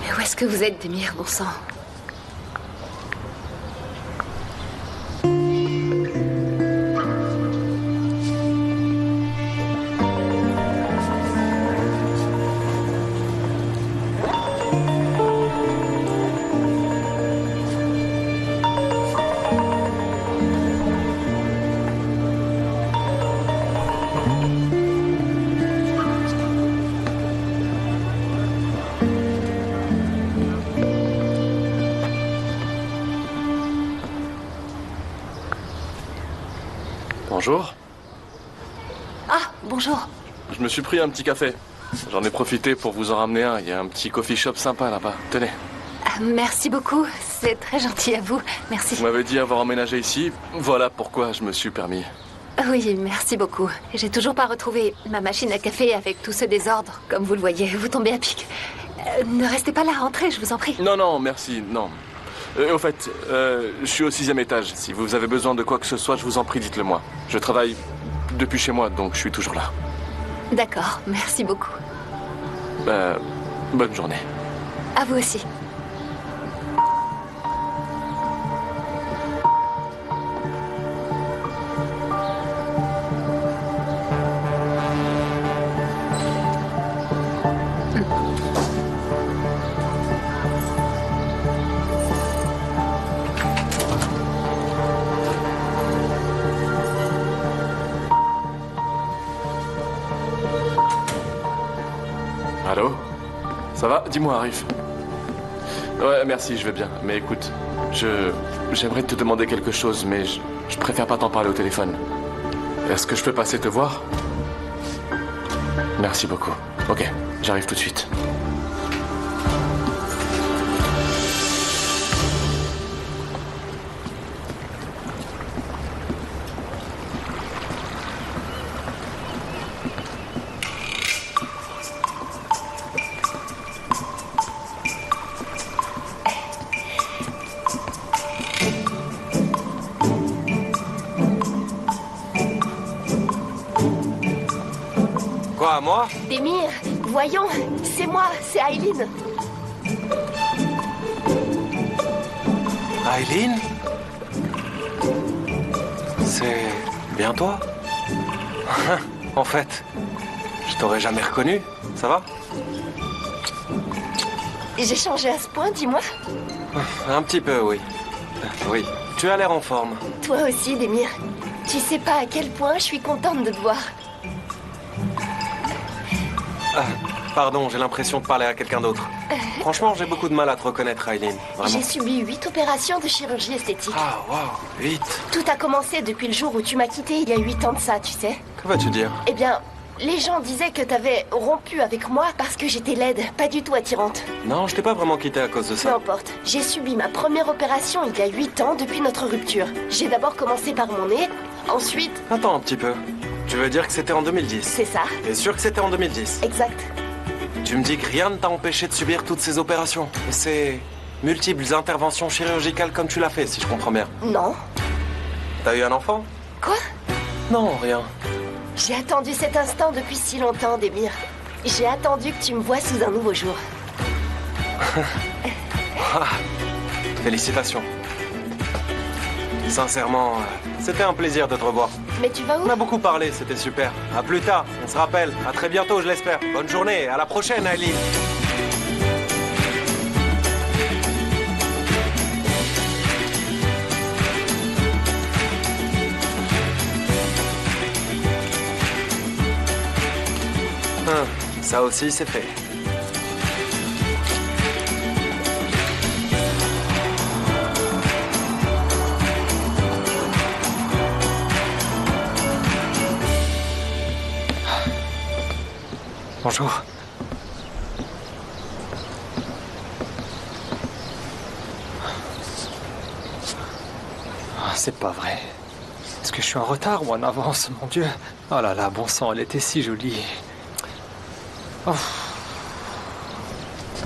Mais où est-ce que vous êtes, Demir, bon sang? Bonjour. Ah, bonjour. Je me suis pris un petit café. J'en ai profité pour vous en ramener un. Il y a un petit coffee shop sympa là-bas. Tenez. Merci beaucoup. C'est très gentil à vous. Merci. Vous m'avez dit avoir emménagé ici. Voilà pourquoi je me suis permis. Oui, merci beaucoup. J'ai toujours pas retrouvé ma machine à café avec tout ce désordre. Comme vous le voyez, vous tombez à pic. Ne restez pas là, rentrez, je vous en prie. Non, non, merci, non. Au fait, je suis au 6e étage. Si vous avez besoin de quoi que ce soit, je vous en prie, dites-le moi. Je travaille depuis chez moi, donc je suis toujours là. D'accord, merci beaucoup. Bonne journée. À vous aussi. Allô? Ça va? Dis-moi, Arif. Ouais, merci, je vais bien. Mais écoute, j'aimerais te demander quelque chose, mais je préfère pas t'en parler au téléphone. Est-ce que je peux passer te voir? Merci beaucoup. Ok, j'arrive tout de suite. Quoi, moi? Demir, voyons, c'est moi, c'est Aileen. Aileen? C'est bien toi? En fait, je t'aurais jamais reconnu. Ça va? J'ai changé à ce point, dis-moi. Un petit peu, oui. Oui, tu as l'air en forme. Toi aussi, Demir. Tu sais pas à quel point je suis contente de te voir. Ah, pardon, j'ai l'impression de parler à quelqu'un d'autre. Franchement, j'ai beaucoup de mal à te reconnaître, Aileen. Vraiment. J'ai subi 8 opérations de chirurgie esthétique. Ah, waouh, 8. Tout a commencé depuis le jour où tu m'as quitté il y a 8 ans de ça, tu sais. Que vas-tu dire? Eh bien, les gens disaient que t'avais rompu avec moi parce que j'étais laide, pas du tout attirante. Non, je t'ai pas vraiment quitté à cause de Peu ça. importe. J'ai subi ma première opération il y a 8 ans depuis notre rupture. J'ai d'abord commencé par mon nez, ensuite... Attends un petit peu. Tu veux dire que c'était en 2010? C'est ça. T'es sûr que c'était en 2010? Exact. Tu me dis que rien ne t'a empêché de subir toutes ces opérations? Et ces multiples interventions chirurgicales comme tu l'as fait, si je comprends bien? Non. T'as eu un enfant? Quoi? Non, rien. J'ai attendu cet instant depuis si longtemps, Demir. J'ai attendu que tu me vois sous un nouveau jour. Ah, félicitations. Sincèrement, c'était un plaisir de te revoir. Mais tu vas où? On a beaucoup parlé, c'était super. À plus tard, on se rappelle. À très bientôt, je l'espère. Bonne journée, à la prochaine, Aileen. Ça aussi, c'est fait. Bonjour. C'est pas vrai. Est-ce que je suis en retard ou en avance, mon Dieu? Oh là là, bon sang, elle était si jolie. Oh.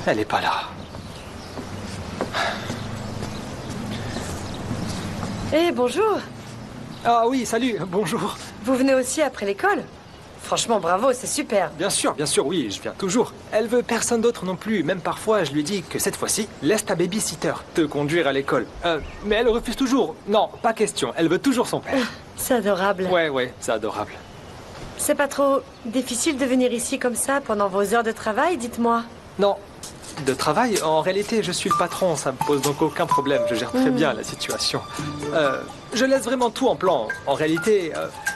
Elle est pas là. Bonjour. Ah oui, salut, bonjour. Vous venez aussi après l'école? Franchement, bravo, c'est super. Bien sûr, oui, je viens toujours. Elle veut personne d'autre non plus. Même parfois, je lui dis que cette fois-ci, laisse ta babysitter te conduire à l'école. Mais elle refuse toujours. Non, pas question. Elle veut toujours son père. C'est adorable. Ouais, c'est adorable. C'est pas trop difficile de venir ici comme ça pendant vos heures de travail, dites-moi? Non. De travail, en réalité, je suis le patron, ça me pose donc aucun problème, je gère très bien la situation. Je laisse vraiment tout en plan. En réalité,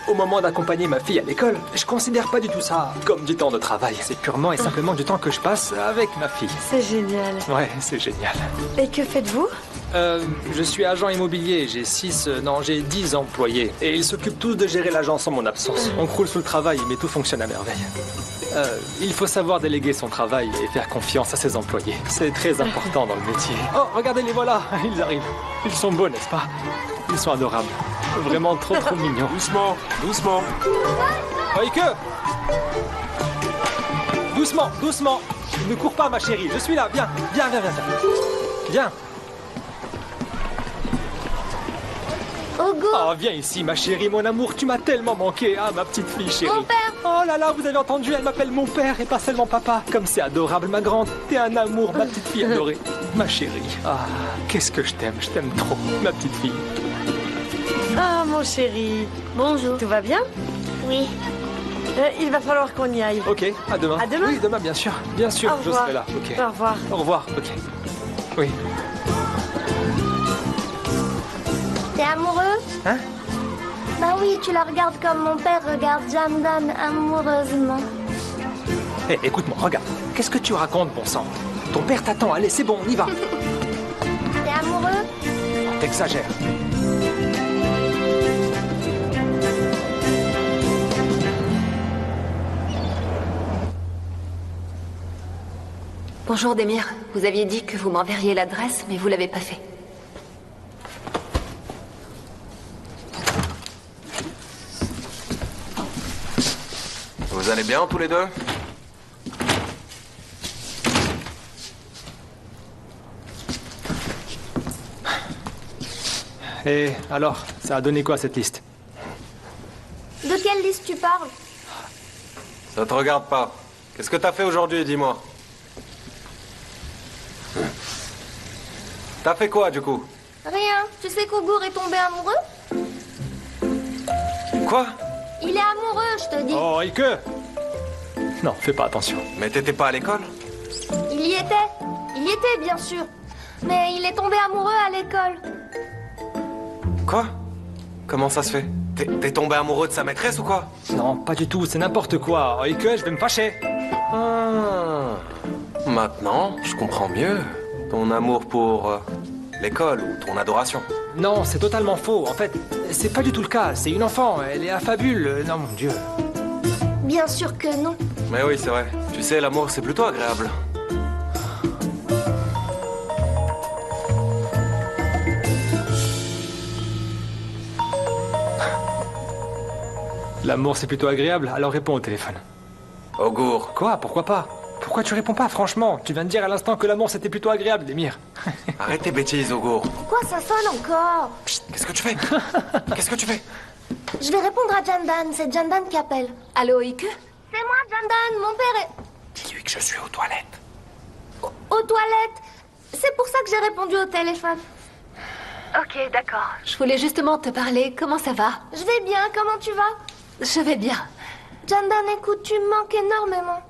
au moment d'accompagner ma fille à l'école, je considère pas du tout ça comme du temps de travail. C'est purement et simplement du temps que je passe avec ma fille. C'est génial. Ouais, c'est génial. Et que faites-vous? Je suis agent immobilier, j'ai 10 employés. Et ils s'occupent tous de gérer l'agence en mon absence. On croule sous le travail, mais tout fonctionne à merveille. Il faut savoir déléguer son travail et faire confiance à ses employés. C'est très important dans le métier. Oh, regardez, les voilà, ils arrivent. Ils sont beaux, n'est-ce pas? Ils sont adorables. Vraiment trop mignons. Doucement, doucement. Oike! Doucement. Ne cours pas, ma chérie, je suis là, viens. Viens. Hugo! Oh, viens ici, ma chérie, mon amour, tu m'as tellement manqué. Ah, ma petite fille chérie. Mon père! Oh là là, vous avez entendu, elle m'appelle mon père et pas seulement papa. Comme c'est adorable, ma grande. T'es un amour, ma petite fille adorée. Ma chérie. Ah, qu'est-ce que je t'aime trop, ma petite fille. Ah, mon chéri. Bonjour. Tout va bien? Oui. Il va falloir qu'on y aille. Ok, à demain. À demain? Oui, demain, bien sûr, je serai là. Ok. Au revoir. Au revoir, ok. Oui. T'es amoureux? Hein? Bah oui, tu la regardes comme mon père regarde Jamdan amoureusement. Hé, écoute-moi, regarde. Qu'est-ce que tu racontes, bon sang? Ton père t'attend, allez, c'est bon, on y va. T'es amoureux? T'exagères. Bonjour, Demir. Vous aviez dit que vous m'enverriez l'adresse, mais vous l'avez pas fait. Vous allez bien tous les deux? Et alors, ça a donné quoi cette liste? De quelle liste tu parles? Ça te regarde pas. Qu'est-ce que t'as fait aujourd'hui, dis-moi? T'as fait quoi, du coup? Rien. Tu sais qu'Augour est tombé amoureux? Quoi? Il est amoureux, je te dis. Oh, Ike! Non, fais pas attention. Mais t'étais pas à l'école? Il y était. Il y était, bien sûr. Mais il est tombé amoureux à l'école. Quoi? Comment ça se fait? T'es tombé amoureux de sa maîtresse ou quoi? Non, pas du tout, c'est n'importe quoi. Oh, Ike, je vais me fâcher. Ah. Maintenant, je comprends mieux. Ton amour pour l'école ou ton adoration. Non, c'est totalement faux. En fait, c'est pas du tout le cas. C'est une enfant, elle est affabule. Non, mon Dieu. Bien sûr que non. Mais oui, c'est vrai. Tu sais, l'amour, c'est plutôt agréable. L'amour, c'est plutôt agréable, alors réponds au téléphone. Augour. Quoi? Pourquoi pas? Pourquoi tu réponds pas, franchement? Tu viens de dire à l'instant que l'amour, c'était plutôt agréable, Demir. Arrête tes bêtises, Augour. Pourquoi ça sonne encore? Chut, qu'est-ce que tu fais? Qu'est-ce que tu fais? Je vais répondre à Jamdan, c'est Jamdan qui appelle. Allô, Ike? C'est moi, Jamdan, mon père est... Dis-lui que je suis aux toilettes. Aux toilettes. C'est pour ça que j'ai répondu au téléphone. Ok, d'accord. Je voulais justement te parler. Comment ça va? Je vais bien, comment tu vas? Je vais bien. Jamdan, écoute, tu me manques énormément.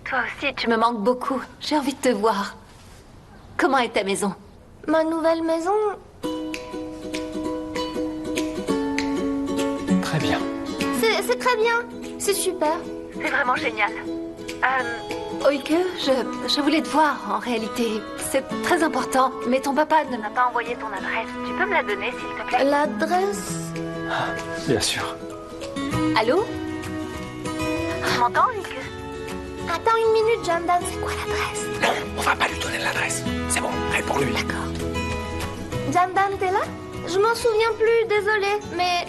Toi aussi, tu me manques beaucoup. J'ai envie de te voir. Comment est ta maison? Ma nouvelle maison... Très bien. C'est très bien. C'est super. C'est vraiment génial. Oike, je voulais te voir, en réalité. C'est très important, mais ton papa ne m'a pas envoyé ton adresse. Tu peux me la donner, s'il te plaît? L'adresse... Bien sûr. Allô? Tu m'entends, Oike? Attends une minute, Jandan, c'est quoi l'adresse? Non, on va pas lui donner l'adresse. C'est bon, réponds-lui. D'accord. Jandan, t'es là? Je m'en souviens plus, désolé, mais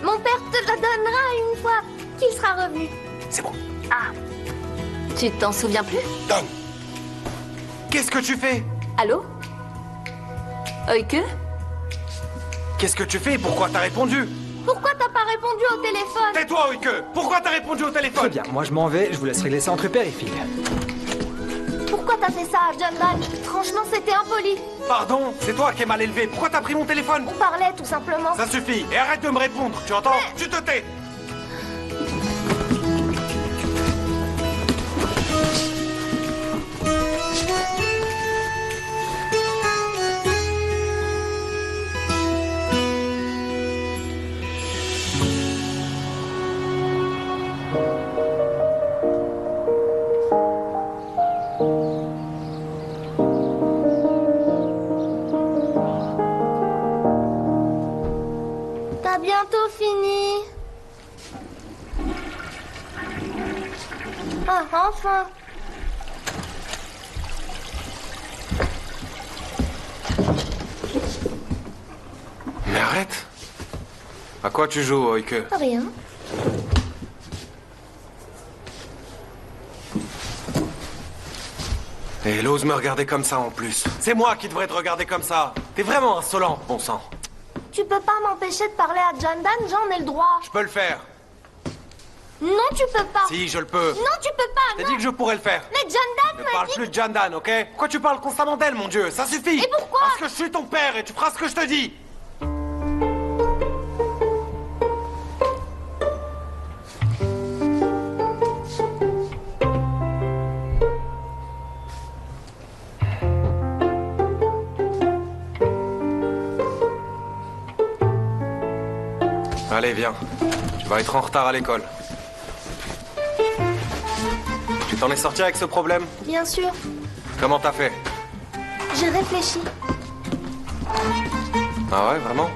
mon père te la donnera une fois qu'il sera revenu. C'est bon. Ah. Tu t'en souviens plus? Donne. Qu'est-ce que tu fais? Allô? Oike? Qu'est-ce que tu fais? Pourquoi t'as répondu? Pourquoi t'as pas répondu au téléphone? Tais-toi, Oike! Pourquoi t'as répondu au téléphone? Très bien, moi je m'en vais, je vous laisse régler ça entre père et fille. Pourquoi t'as fait ça, Jandan? Franchement, c'était impoli. Pardon? C'est toi qui es mal élevé. Pourquoi t'as pris mon téléphone? On parlait, tout simplement. Ça suffit. Et arrête de me répondre. Tu entends? Tu te tais. T'as bientôt fini. Ah, enfin. Mais arrête. À quoi tu joues, Oike? Rien. Et elle ose me regarder comme ça en plus. C'est moi qui devrais te regarder comme ça. T'es vraiment insolent, bon sang. Tu peux pas m'empêcher de parler à Jandan, j'en ai le droit. Je peux le faire. Non, tu peux pas. Si, je le peux. Non, tu peux pas. T'as Non. dit que je pourrais le faire. Mais Jandan Ne m'a parle dit... plus de Jandan, ok? Pourquoi tu parles constamment d'elle, mon Dieu? Ça suffit. Et pourquoi? Parce que je suis ton père et tu feras ce que je te dis. Allez, viens. Tu vas être en retard à l'école. Tu t'en es sorti avec ce problème? Bien sûr, Comment t'as fait? j'ai réfléchi. Ah ouais, vraiment?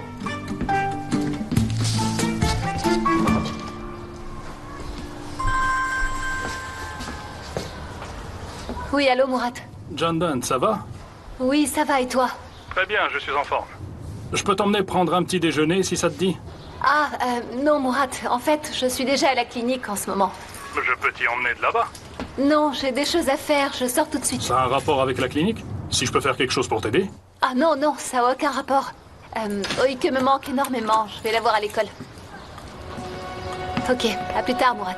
Oui, allô, Murat? Jandan, ça va? Oui, ça va, et toi? Très bien, je suis en forme. Je peux t'emmener prendre un petit déjeuner si ça te dit? Ah, non, Murat, en fait, je suis déjà à la clinique en ce moment. Je peux t'y emmener de là-bas. Non, j'ai des choses à faire, je sors tout de suite. Ça a un rapport avec la clinique? Si je peux faire quelque chose pour t'aider? Ah non, non, ça n'a aucun rapport. Oike me manque énormément, je vais la voir à l'école. Ok, à plus tard, Murat.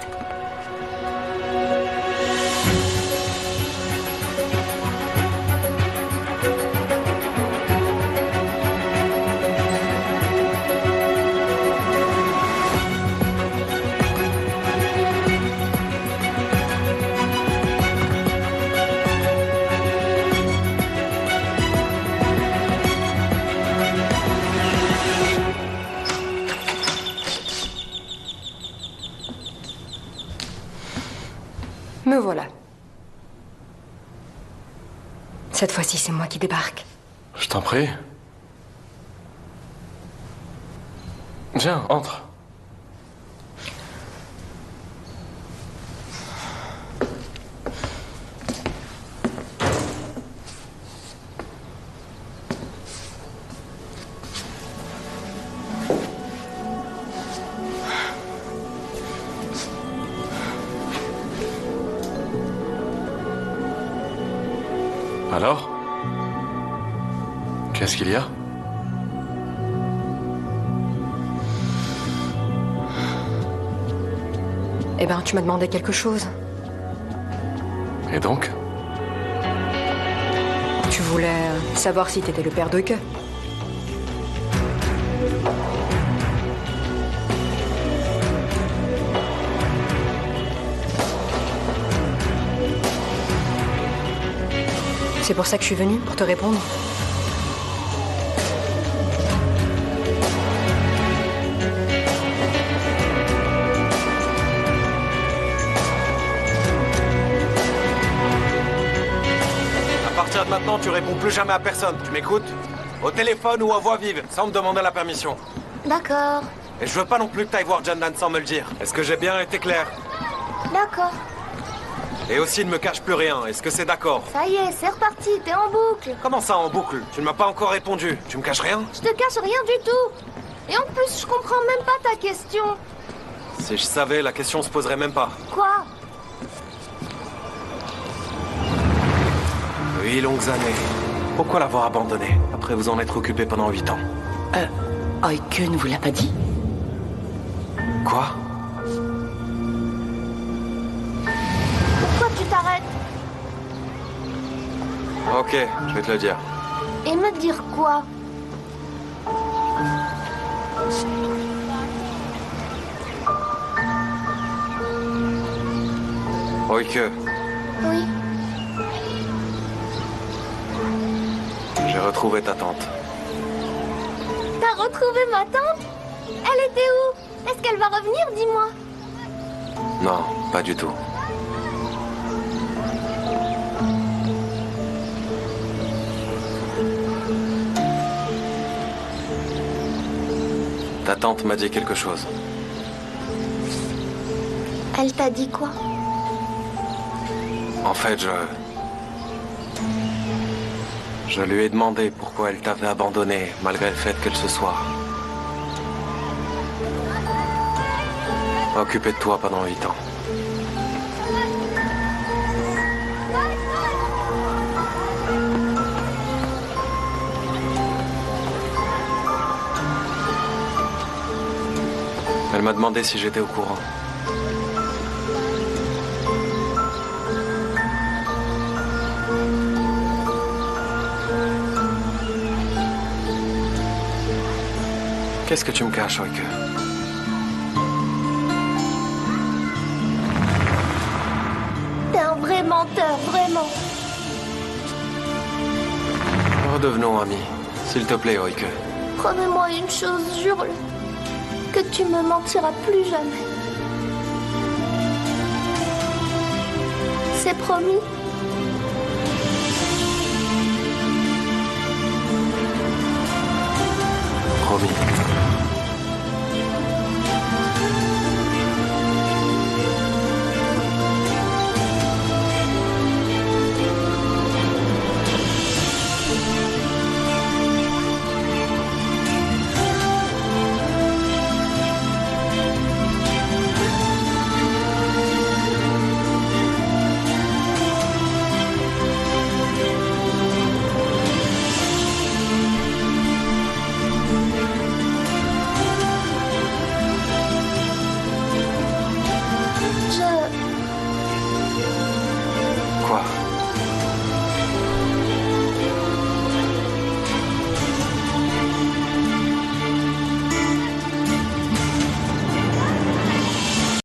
Me voilà. Cette fois-ci, c'est moi qui débarque. Je t'en prie. Viens, entre. Alors? Qu'est-ce qu'il y a? Eh ben, tu m'as demandé quelque chose. Et donc? Tu voulais savoir si t'étais le père d'Oike. C'est pour ça que je suis venue, pour te répondre. À partir de maintenant, tu réponds plus jamais à personne. Tu m'écoutes? Au téléphone ou à voix vive, sans me demander la permission. D'accord, Et je veux pas non plus que t'ailles voir Jandan sans me le dire. Est-ce que j'ai bien été clair? d'accord. Et aussi ne me cache plus rien, est-ce que c'est d'accord? Ça y est, c'est reparti, t'es en boucle. Comment ça en boucle? Tu ne m'as pas encore répondu. Tu me caches rien? Je te cache rien du tout. Et en plus, je comprends même pas ta question. Si je savais, la question se poserait même pas. Quoi? 8 longues années. Pourquoi l'avoir abandonné, après vous en être occupé pendant 8 ans? Oike ne vous l'a pas dit? Quoi? Pourquoi tu t'arrêtes? Ok, je vais te le dire. Et me dire quoi? Oike, Oui. j'ai retrouvé ta tante. T'as retrouvé ma tante? Elle était où? Est-ce qu'elle va revenir, dis-moi? Non, pas du tout. Ta tante m'a dit quelque chose. Elle t'a dit quoi? En fait, je lui ai demandé pourquoi elle t'avait abandonné, malgré le fait qu'elle se soit occupée de toi pendant 8 ans. Elle m'a demandé si j'étais au courant. Qu'est-ce que tu me caches, Oike? T'es un vrai menteur, vraiment. Redevenons amis. S'il te plaît, Oike. Promets-moi une chose, jure-le. Que tu me mentiras plus jamais. C'est promis. Promis.